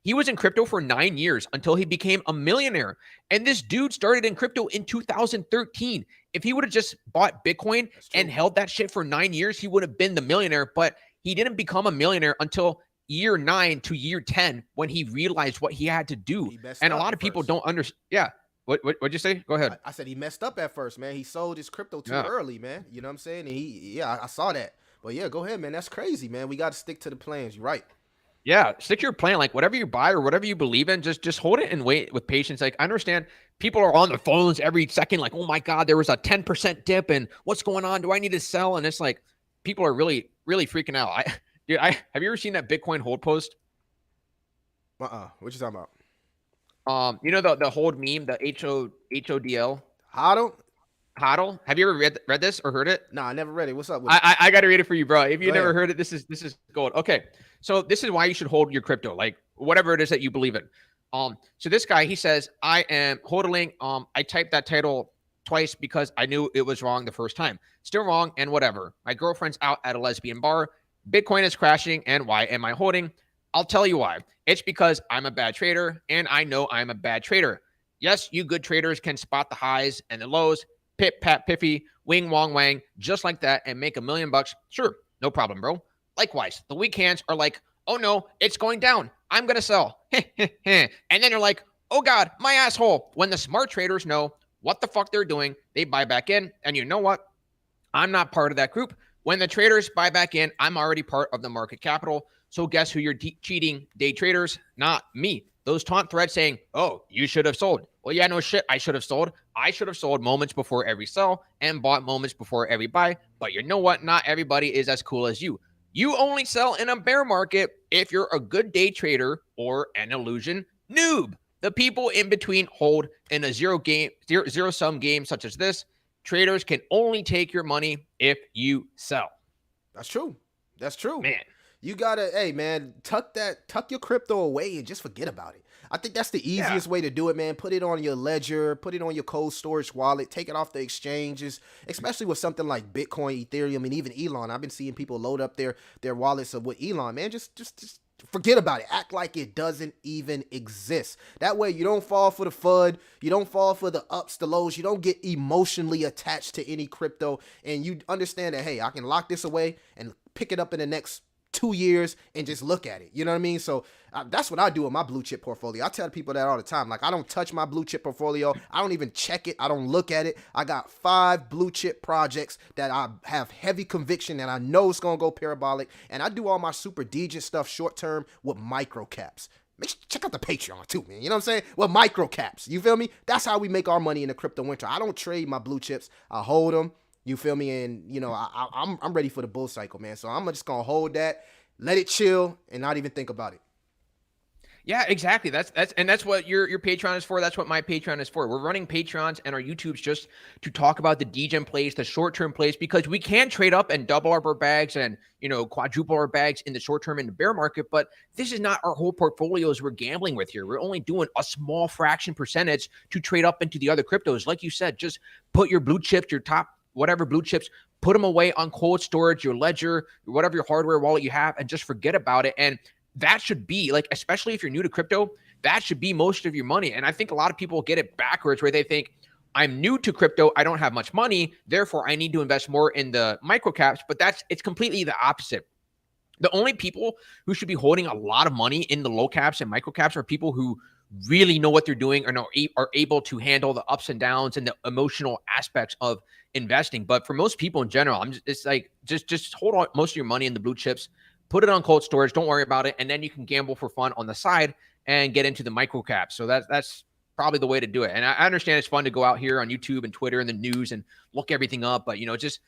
he was in crypto for 9 years until he became a millionaire. And this dude started in crypto in 2013. If he would have just bought Bitcoin and held that shit for 9 years, he would have been the millionaire. But he didn't become a millionaire until year 9 to year 10 when he realized what he had to do. And a lot of people don't understand. Yeah. What'd you say? Go ahead. I said he messed up at first, man. He sold his crypto too early, man. You know what I'm saying? And I saw that. But yeah, go ahead, man. That's crazy, man. We got to stick to the plans. You're right. Yeah, stick to your plan. Like whatever you buy or whatever you believe in, just hold it and wait with patience. Like I understand people are on their phones every second, like, oh my God, there was a 10% dip and what's going on? Do I need to sell? And it's like people are really, really freaking out. Dude, have you ever seen that Bitcoin hold post? What you talking about? You know the hold meme, the HODL I don't. hodl. Have you ever read this or heard it? Nah, I never read it. What's up with it? I got to read it for you, bro. If you Go never ahead. heard it, this is gold. Okay, so this is why you should hold your crypto, like whatever it is that you believe in. So this guy, he says, I am hodling. I typed that title twice because I knew it was wrong the first time. Still wrong and whatever. My girlfriend's out at a lesbian bar. Bitcoin is crashing, and why am I holding? I'll tell you why. It's because I'm a bad trader, and I know I'm a bad trader. Yes, you good traders can spot the highs and the lows, pip, pat, piffy, wing, wong, wang, just like that, and make $1 million bucks. Sure, no problem, bro. Likewise, the weak hands are like, oh no, it's going down. I'm going to sell. And then you're like, oh God, my asshole. When the smart traders know what the fuck they're doing, they buy back in. And you know what? I'm not part of that group. When the traders buy back in, I'm already part of the market capital. So guess who you're cheating? Day traders, not me. Those taunt threads saying, oh, you should have sold. Well, yeah, no shit. I should have sold. I should have sold moments before every sell and bought moments before every buy. But you know what? Not everybody is as cool as you. You only sell in a bear market if you're a good day trader or an illusion noob. The people in between hold in a zero sum game such as this. Traders can only take your money if you sell. That's true. That's true. Man. You gotta, hey man, tuck your crypto away and just forget about it. I think that's the easiest way to do it, man. Put it on your ledger, put it on your cold storage wallet, take it off the exchanges, especially with something like Bitcoin, Ethereum, and even Elon. I've been seeing people load up their wallets with Elon, man. Just forget about it. Act like it doesn't even exist. That way you don't fall for the FUD. You don't fall for the ups, the lows. You don't get emotionally attached to any crypto. And you understand that, hey, I can lock this away and pick it up in the next 2 years and just look at it. You know what I mean? So that's what I do with my blue chip portfolio. I tell people that all the time. Like, I don't touch my blue chip portfolio. I don't even check it. I don't look at it. I got 5 blue chip projects that I have heavy conviction and I know it's going to go parabolic. And I do all my super digit stuff short term with micro caps. Make sure check out the Patreon too, man. You know what I'm saying? Well, micro caps. You feel me? That's how we make our money in the crypto winter. I don't trade my blue chips. I hold them. You feel me? And, you know, I'm ready for the bull cycle, man. So I'm just going to hold that, let it chill, and not even think about it. Yeah, exactly. That's what your Patreon is for. That's what my Patreon is for. We're running Patreons and our YouTubes just to talk about the degen plays, the short-term plays, because we can trade up and double our bags and, you know, quadruple our bags in the short term in the bear market. But this is not our whole portfolios we're gambling with here. We're only doing a small fraction percentage to trade up into the other cryptos. Like you said, just put your blue chips, your top whatever blue chips, put them away on cold storage, your ledger, whatever your hardware wallet you have, and just forget about it. And that should be like, especially if you're new to crypto, that should be most of your money. And I think a lot of people get it backwards where they think, I'm new to crypto, I don't have much money, therefore I need to invest more in the micro caps. But it's completely the opposite. The only people who should be holding a lot of money in the low caps and micro caps are people who really know what they're doing or are able to handle the ups and downs and the emotional aspects of investing. But for most people in general, it's like just hold on most of your money in the blue chips, put it on cold storage, don't worry about it, and then you can gamble for fun on the side and get into the micro caps. So that's probably the way to do it. And I understand it's fun to go out here on YouTube and Twitter and the news and look everything up, but you know, just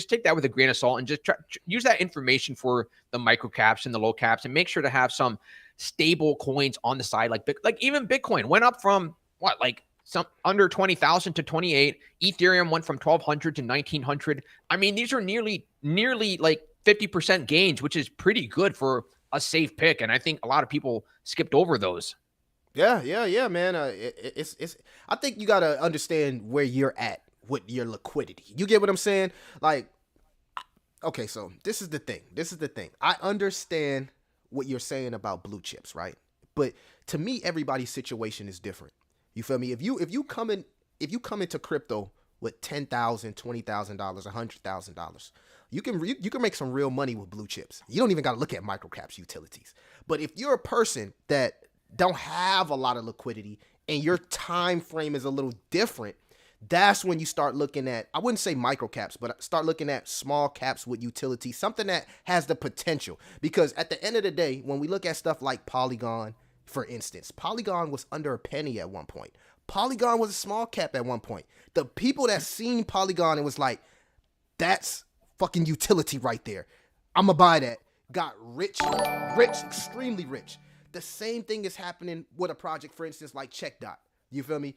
take that with a grain of salt and just use that information for the micro caps and the low caps, and make sure to have some stable coins on the side. Like even Bitcoin went up from some under 20,000 to 28. Ethereum went from 1,200 to 1,900. I mean, these are nearly like 50% gains, which is pretty good for a safe pick. And I think a lot of people skipped over those. Yeah, man. It's. I think you gotta understand where you're at with your liquidity. You get what I'm saying? Like, okay, so this is the thing. I understand what you're saying about blue chips, right? But to me, everybody's situation is different. You feel me? If you come into crypto with $10,000, $20,000, $100,000, you can make some real money with blue chips. You don't even got to look at microcaps utilities. But if you're a person that don't have a lot of liquidity and your time frame is a little different, That's when you start looking at, I wouldn't say micro caps, but start looking at small caps with utility, something that has the potential. Because at the end of the day, when we look at stuff like Polygon, for instance, Polygon was under a penny at one point. Polygon was a small cap at one point. The people that seen Polygon and was like, that's fucking utility right there, I'm gonna buy that, got rich, extremely rich. The same thing is happening with a project, for instance, like CheckDot. You feel me?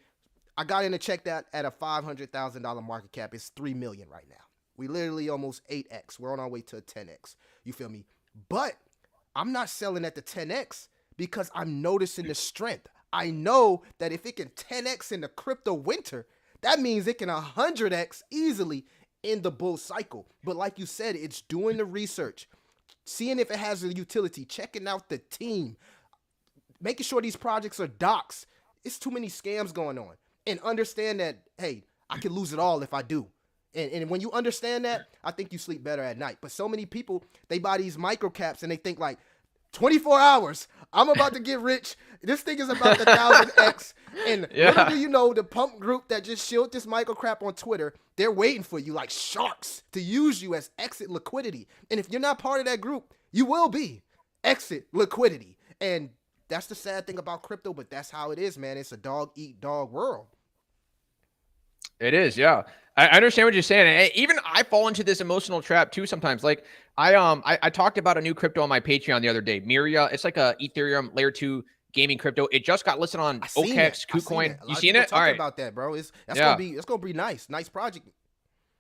I got into CheckDot at a $500,000 market cap. It's 3 million right now. We literally almost 8x. We're on our way to a 10x. You feel me? But I'm not selling at the 10x because I'm noticing the strength. I know that if it can 10x in the crypto winter, that means it can 100x easily in the bull cycle. But like you said, it's doing the research, seeing if it has a utility, checking out the team, making sure these projects are docs. It's too many scams going on. And understand that, hey, I can lose it all if I do. And when you understand that, I think you sleep better at night. But so many people, they buy these micro caps and they think like, 24 hours, I'm about to get rich. This thing is about the 1000x. And little do you know, the pump group that just shilled this micro crap on Twitter, they're waiting for you like sharks to use you as exit liquidity. And if you're not part of that group, you will be exit liquidity. And that's the sad thing about crypto, but that's how it is, man. It's a dog eat dog world. It is, yeah. I understand what you're saying. And even I fall into this emotional trap too sometimes. Like I talked about a new crypto on my Patreon the other day. Miria, it's like a Ethereum layer 2 gaming crypto. It just got listed on OKEx, KuCoin. You seen it? All right. About that, bro. It's gonna be nice. Nice project.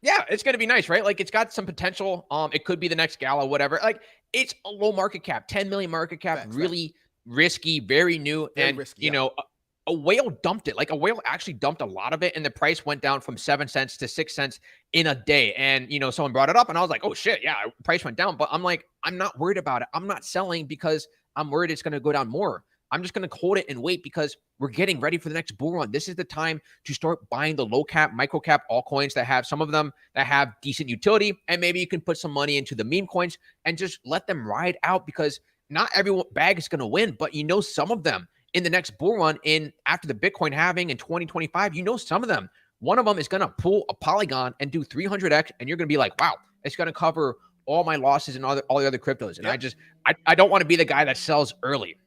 Yeah, it's gonna be nice, right? Like it's got some potential. It could be the next Gala, whatever. Like it's a low market cap, 10 million market cap, really risky, very new, and risky, you know, a whale dumped it. Like a whale actually dumped a lot of it, and the price went down from 7 cents to 6 cents in a day. And you know, someone brought it up, and I was like, "Oh shit, yeah, price went down." But I'm like, I'm not worried about it. I'm not selling because I'm worried it's going to go down more. I'm just going to hold it and wait because we're getting ready for the next bull run. This is the time to start buying the low cap, micro cap altcoins that have some of them that have decent utility, and maybe you can put some money into the meme coins and just let them ride out because not every bag is going to win, but you know, some of them in the next bull run after the Bitcoin halving in 2025, you know, some of them, one of them is going to pull a Polygon and do 300x. And you're going to be like, wow, it's going to cover all my losses and all the other cryptos. And I don't want to be the guy that sells early.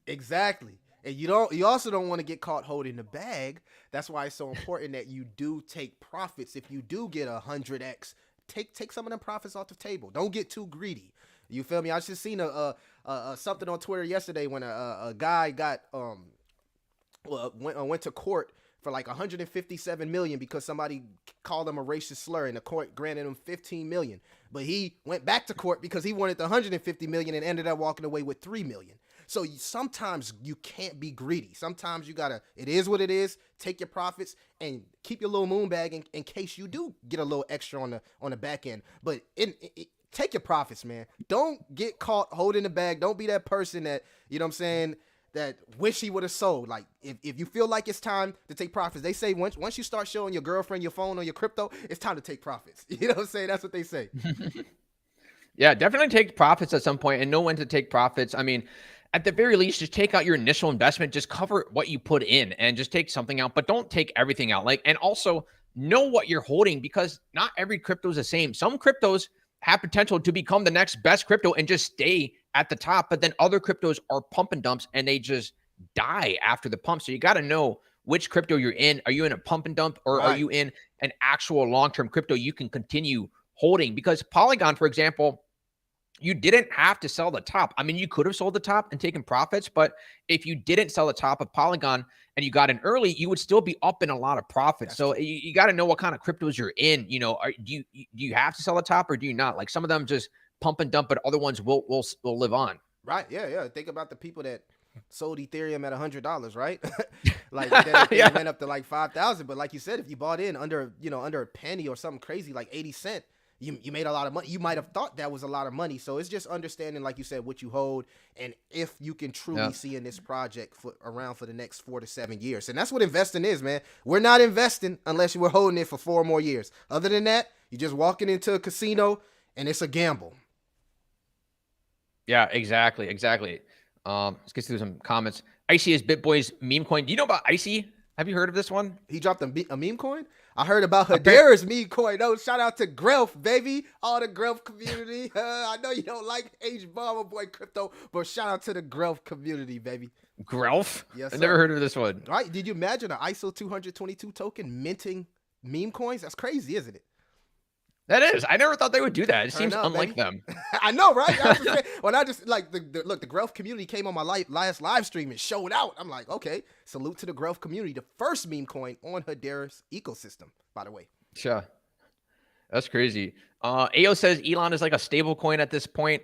Exactly. And you also don't want to get caught holding the bag. That's why it's so important that you do take profits. If you do get 100x, take some of them profits off the table. Don't get too greedy. You feel me? I just seen something on Twitter yesterday when a guy got went to court for like 157 million because somebody called him a racist slur, and the court granted him 15 million. But he went back to court because he wanted the 150 million and ended up walking away with 3 million. So sometimes you can't be greedy. Sometimes you gotta, it is what it is. Take your profits and keep your little moon bag in case you do get a little extra on the back end. But take your profits, man. Don't get caught holding the bag. Don't be that person that, you know what I'm saying, that wish he would have sold. Like, if you feel like it's time to take profits, they say once you start showing your girlfriend your phone or your crypto, it's time to take profits. You know what I'm saying? That's what they say. Yeah, definitely take profits at some point and know when to take profits. I mean, at the very least, just take out your initial investment, just cover what you put in and just take something out, but don't take everything out. Like, and also know what you're holding because not every crypto is the same. Some cryptos have potential to become the next best crypto and just stay at the top, but then other cryptos are pump and dumps and they just die after the pump. So you got to know which crypto you're in. Are you in a pump and dump or are you in an actual long-term crypto you can continue holding? Because Polygon, for example, you didn't have to sell the top. I mean, you could have sold the top and taken profits, but if you didn't sell the top of Polygon and you got in early, you would still be up in a lot of profits. So you got to know what kind of cryptos you're in. You know, do you have to sell the top or do you not? Like some of them just pump and dump, but other ones will live on. Right. Yeah. Think about the people that sold Ethereum at $100, right? Like it went up to like 5,000. But like you said, if you bought in under a penny or something crazy like 80 cents, you made a lot of money. You might have thought that was a lot of money. So it's just understanding, like you said, what you hold and if you can truly see in this project around for the next 4 to 7 years. And that's what investing is, man. We're not investing unless you were holding it for 4 more years. Other than that, you're just walking into a casino and it's a gamble. Yeah, exactly. Let's get through some comments. Icy is BitBoy's meme coin. Do you know about Icy? Have you heard of this one? He dropped a meme coin. I heard about Appar- Hedera's meme coin. No, shout out to Grelf, baby. All the Grelf community. I know you don't like H-Bomb, boy, crypto, but shout out to the Grelf community, baby. Grelf? Yes, I've never heard of this one. All right, did you imagine an ISO 222 token minting meme coins? That's crazy, isn't it? That is. I never thought they would do that. It seems up, unlike baby. them. I know, right? When I just like the Grelf community came on my last live stream and showed out. I'm like, okay, salute to the Grelf community, the first meme coin on Hedera's ecosystem, by the way. Sure. That's crazy. AO says Elon is like a stable coin at this point.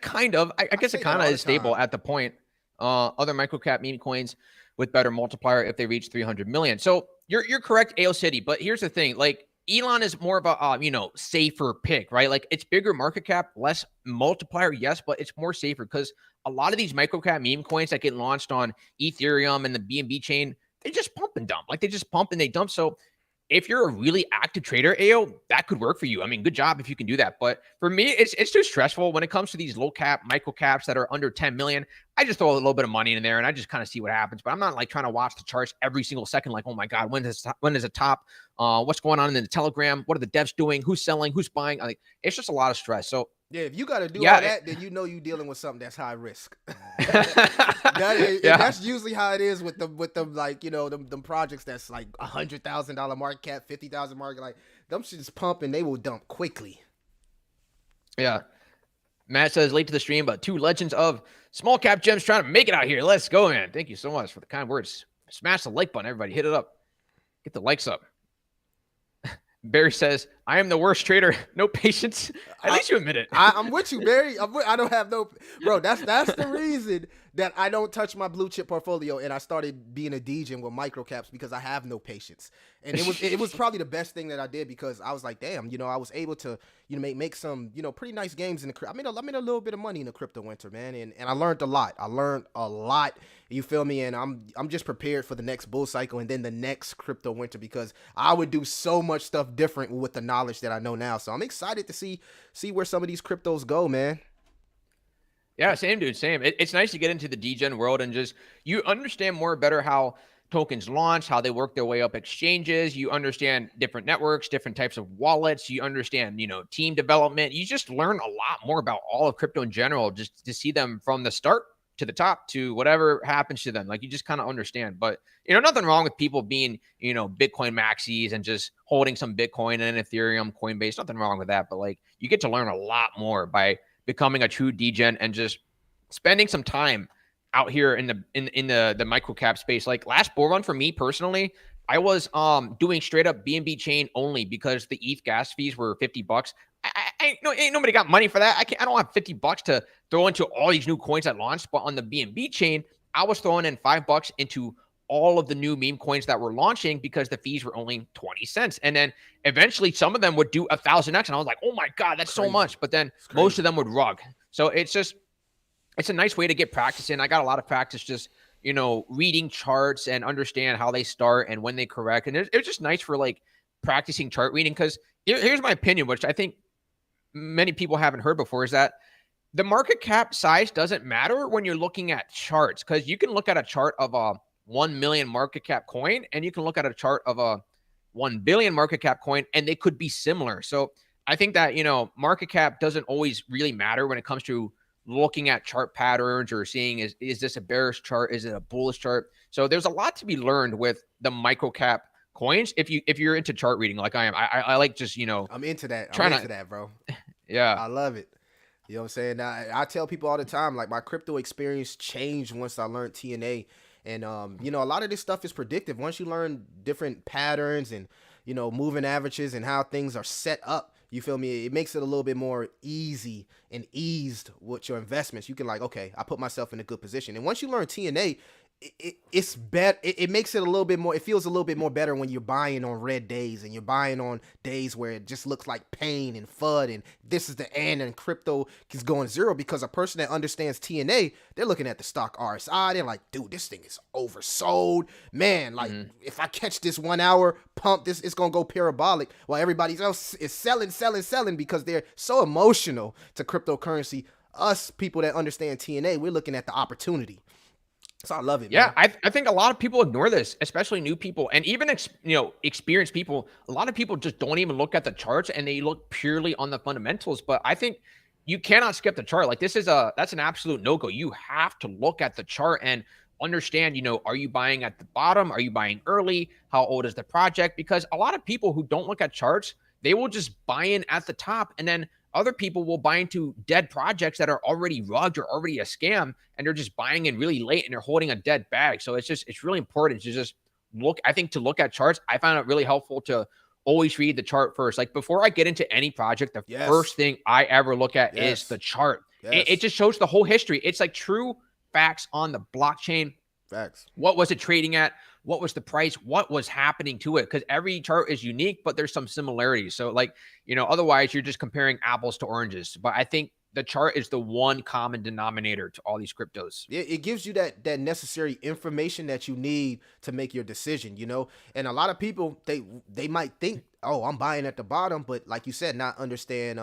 Kind of. I guess it kind of is stable at the point. Other microcap meme coins with better multiplier if they reach 300 million. So you're correct, AO City. But here's the thing, like Elon is more of a safer pick, right? Like it's bigger market cap, less multiplier, yes, but it's more safer because a lot of these microcap meme coins that get launched on Ethereum and the BNB chain, they just pump and dump. Like they just pump and they dump. So if you're a really active trader, AO, that could work for you. I mean, good job if you can do that. But for me, it's too stressful when it comes to these low cap micro caps that are under 10 million. I just throw a little bit of money in there and I just kind of see what happens. But I'm not like trying to watch the charts every single second. Like, oh my God, when is it top? What's going on in the Telegram? What are the devs doing? Who's selling? Who's buying? Like, it's just a lot of stress. So yeah, if you got to do all that, then you know you're dealing with something that's high risk. That's usually how it is with them like, them projects that's like $100,000 market cap, 50,000 market, like them shit just pump and they will dump quickly. Yeah. Matt says late to the stream, but 2 legends of small cap gems trying to make it out here. Let's go, man. Thank you so much for the kind words. Smash the like button, everybody. Hit it up. Get the likes up. Barry says, I am the worst trader. No patience. At least you admit it. I'm with you, Barry. I don't have no... Bro, that's the reason that I don't touch my blue chip portfolio and I started being a DJ with microcaps because I have no patience. And it was probably the best thing that I did because I was like, damn, I was able to, make some, pretty nice games in the... I made a little bit of money in the crypto winter, man. And I learned a lot. You feel me? And I'm just prepared for the next bull cycle and then the next crypto winter because I would do so much stuff different with the knowledge that I know now. So I'm excited to see where some of these cryptos go, man. Yeah, same, dude, same. It's nice to get into the degen world and just you understand better how tokens launch, how they work their way up exchanges. You understand different networks, different types of wallets. You understand, team development. You just learn a lot more about all of crypto in general, just to see them from the start to the top to whatever happens to them. Like you just kind of understand. But nothing wrong with people being Bitcoin maxis and just holding some Bitcoin and Ethereum, Coinbase. Nothing wrong with that. But like you get to learn a lot more by becoming a true degen and just spending some time out here in the micro cap space. Like last bull run for me personally, I was doing straight up BNB chain only because the ETH gas fees were $50. Ain't nobody got money for that. I don't have $50 to throw into all these new coins that launched. But on the BNB chain, I was throwing in $5 into all of the new meme coins that were launching because the fees were only 20 cents. And then eventually some of them would do 1,000x. And I was like, oh my God, that's so much. But then most of them would rug. So it's a nice way to get practice in. I got a lot of practice just, reading charts and understand how they start and when they correct. And it's just nice for like practicing chart reading. Because here's my opinion, which I think many people haven't heard before, is that the market cap size doesn't matter when you're looking at charts. Because you can look at a chart of a 1 million market cap coin and you can look at a chart of a 1 billion market cap coin and they could be similar. So I think that, market cap doesn't always really matter when it comes to looking at chart patterns or seeing is this a bearish chart? Is it a bullish chart? So there's a lot to be learned with the micro cap coins if you're into chart reading like I am. I like just, I'm into that. I'm into that, bro. Yeah. I love it. You know what I'm saying? I tell people all the time, like my crypto experience changed once I learned TNA. And, a lot of this stuff is predictive. Once you learn different patterns and, moving averages and how things are set up, you feel me? It makes it a little bit more easy and eased with your investments. You can like, okay, I put myself in a good position. And once you learn TNA, it's better. It makes it a little bit more. It feels a little bit more better when you're buying on red days and you're buying on days where it just looks like pain and FUD and this is the end and crypto is going zero. Because a person that understands TNA, they're looking at the stock RSI. They're like, dude, this thing is oversold, man. Like if I catch this 1 hour pump, it's gonna go parabolic. While everybody else is selling because they're so emotional to cryptocurrency. Us people that understand TNA, we're looking at the opportunity. So I love it, Yeah, man. I think a lot of people ignore this, especially new people and even experienced people. A lot of people just don't even look at the charts and they look purely on the fundamentals. But I think you cannot skip the chart. Like that's an absolute no-go. You have to look at the chart and understand, are you buying at the bottom? Are you buying early? How old is the project? Because a lot of people who don't look at charts, they will just buy in at the top, and then other people will buy into dead projects that are already rugged or already a scam, and they're just buying in really late and they're holding a dead bag. So it's really important to just look. I think to look at charts, I found it really helpful to always read the chart first. Like before I get into any project, the Yes. first thing I ever look at Yes. is the chart. Yes. It just shows the whole history. It's like true facts on the blockchain. Facts. What was it trading at? What was the price? What was happening to it? Because every chart is unique, but there's some similarities. So like, otherwise you're just comparing apples to oranges. But I think the chart is the one common denominator to all these cryptos. It gives you that necessary information that you need to make your decision, And a lot of people, they might think, oh, I'm buying at the bottom, but like you said, not understanding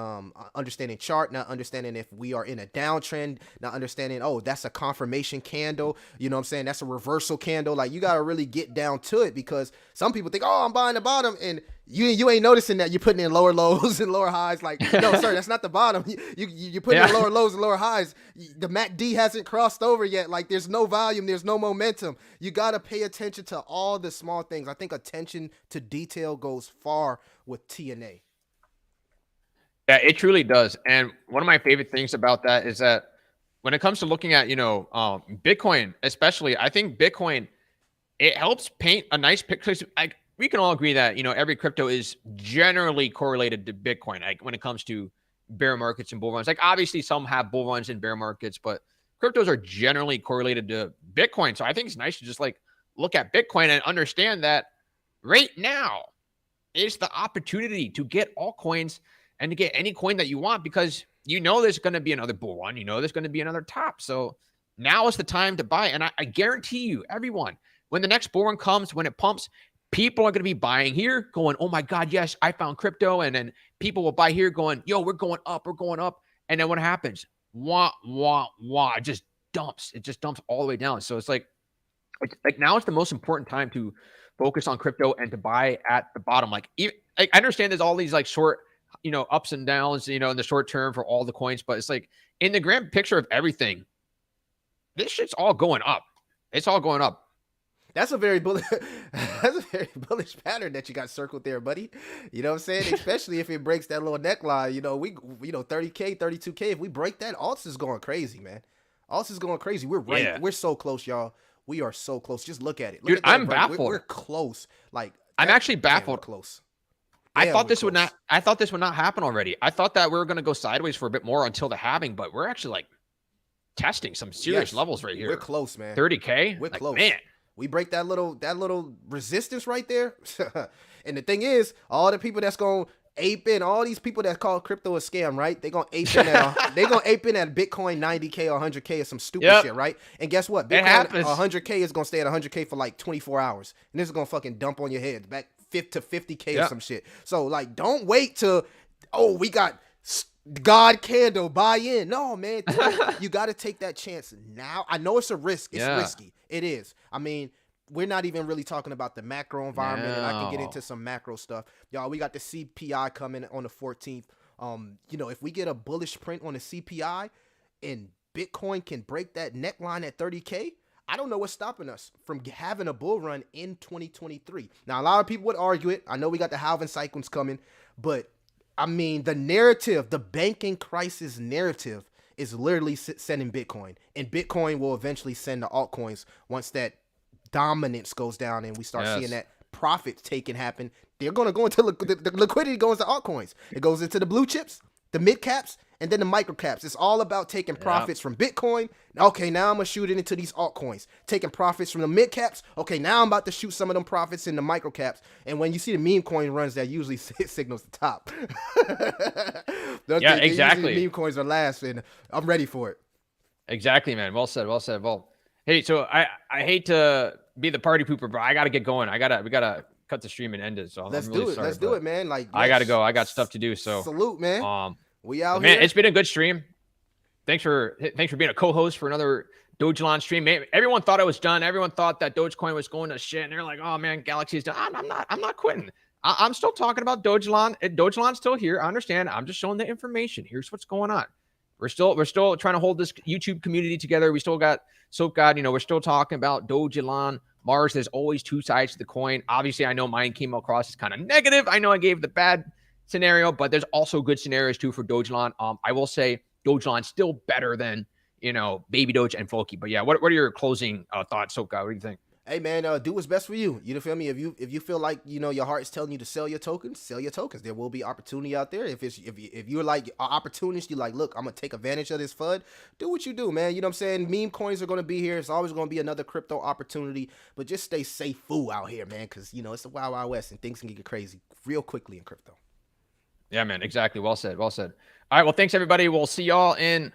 chart, not understanding if we are in a downtrend, not understanding, oh, that's a confirmation candle, you know what I'm saying? That's a reversal candle. Like you got to really get down to it, because some people think, oh, I'm buying the bottom, and you ain't noticing that you're putting in lower lows and lower highs. Like, no, sir, that's not the bottom. You're putting in lower lows and lower highs. The MACD hasn't crossed over yet. Like, there's no volume, there's no momentum. You got to pay attention to all the small things. I think attention to detail goes far with TNA. Yeah, it truly does. And one of my favorite things about that is that when it comes to looking at, Bitcoin, especially, I think Bitcoin, it helps paint a nice picture. We can all agree that, every crypto is generally correlated to Bitcoin. Like when it comes to bear markets and bull runs, like obviously some have bull runs and bear markets, but cryptos are generally correlated to Bitcoin. So I think it's nice to just like look at Bitcoin and understand that right now is the opportunity to get altcoins and to get any coin that you want, because there's going to be another bull run, there's going to be another top. So now is the time to buy. And I guarantee you, everyone, when the next bull run comes, when it pumps, people are going to be buying here going, oh my God, yes, I found crypto. And then people will buy here going, yo, we're going up. And then what happens? Wah, wah, wah. It just dumps. It just dumps all the way down. So it's like now it's the most important time to focus on crypto and to buy at the bottom. Like I understand there's all these like short, ups and downs, in the short term for all the coins, but it's like in the grand picture of everything, this shit's all going up. It's all going up. That's a very bullish pattern that you got circled there, buddy. You know what I'm saying? Especially if it breaks that little neckline, we 30K, 32K. If we break that, alts is going crazy, man. Alts is going crazy. We're right. Yeah. We're so close, y'all. We are so close. Just look at it. Dude, I'm baffled. We're close. Like I'm actually baffled. We're close. I thought this would not happen already. I thought that we were going to go sideways for a bit more until the halving, but we're actually like testing some serious levels right here. We're close, man. 30K. We're close, man. We break that little resistance right there. And the thing is, all the people that's going to ape in, all these people that call crypto a scam, right? They're going to ape in at Bitcoin 90K or 100K or some stupid shit, right? And guess what? Bitcoin 100K is going to stay at 100K for like 24 hours. And this is going to fucking dump on your head back to 50K or some shit. So like, don't wait till, oh, we got God candle, buy in. No, man. You got to take that chance now. I know it's a risk. It's risky. It is. I mean, we're not even really talking about the macro environment, and I can get into some macro stuff. Y'all, we got the CPI coming on the 14th. If we get a bullish print on the CPI and Bitcoin can break that neckline at 30K, I don't know what's stopping us from having a bull run in 2023. Now, a lot of people would argue it. I know we got the halving cycles coming, but I mean, the narrative, the banking crisis narrative is literally sending Bitcoin, and Bitcoin will eventually send the altcoins once that dominance goes down and we start seeing that profit taking happen. They're going to go into the liquidity goes to altcoins. It goes into the blue chips, the mid caps, and then the micro caps. It's all about taking profits from Bitcoin. Okay, now I'm going to shoot it into these altcoins. Taking profits from the mid caps. Okay, now I'm about to shoot some of them profits in the micro caps. And when you see the meme coin runs, that usually signals the top. Exactly. Meme coins are last, and I'm ready for it. Exactly, man. Well said. Well, hey, so I hate to be the party pooper, but I got to get going. We got to cut the stream and end it. So Let's do it, man. Like, I got to go. I got stuff to do. So salute, man. We out here. Man, it's been a good stream. Thanks for being a co-host for another Dogelon stream. Everyone thought it was done. Everyone thought that Dogecoin was going to shit, and they're like, "Oh man, Galaxy's done." I'm not quitting. I'm still talking about Dogelon. Dogelon's still here. I understand. I'm just showing the information. Here's what's going on. We're still trying to hold this YouTube community together. We still got Soap God. We're still talking about Dogelon Mars. There's always two sides to the coin. Obviously, I know mine came across as kind of negative. I know I gave the bad scenario, but there's also good scenarios too for Dogelon. I will say Dogelon's still better than Baby Doge and Folky. But yeah, what are your closing thoughts, Soap God? What do you think? Hey man, do what's best for you. You feel me? If you feel like your heart is telling you to sell your tokens, sell your tokens. There will be opportunity out there. If you're like an opportunist, you like, look, I'm gonna take advantage of this FUD. Do what you do, man. You know what I'm saying? Meme coins are gonna be here. It's always gonna be another crypto opportunity. But just stay safe, fool, out here, man, because it's the wild, wild west and things can get crazy real quickly in crypto. Yeah, man. Exactly. Well said. Well said. All right. Well, thanks everybody. We'll see y'all in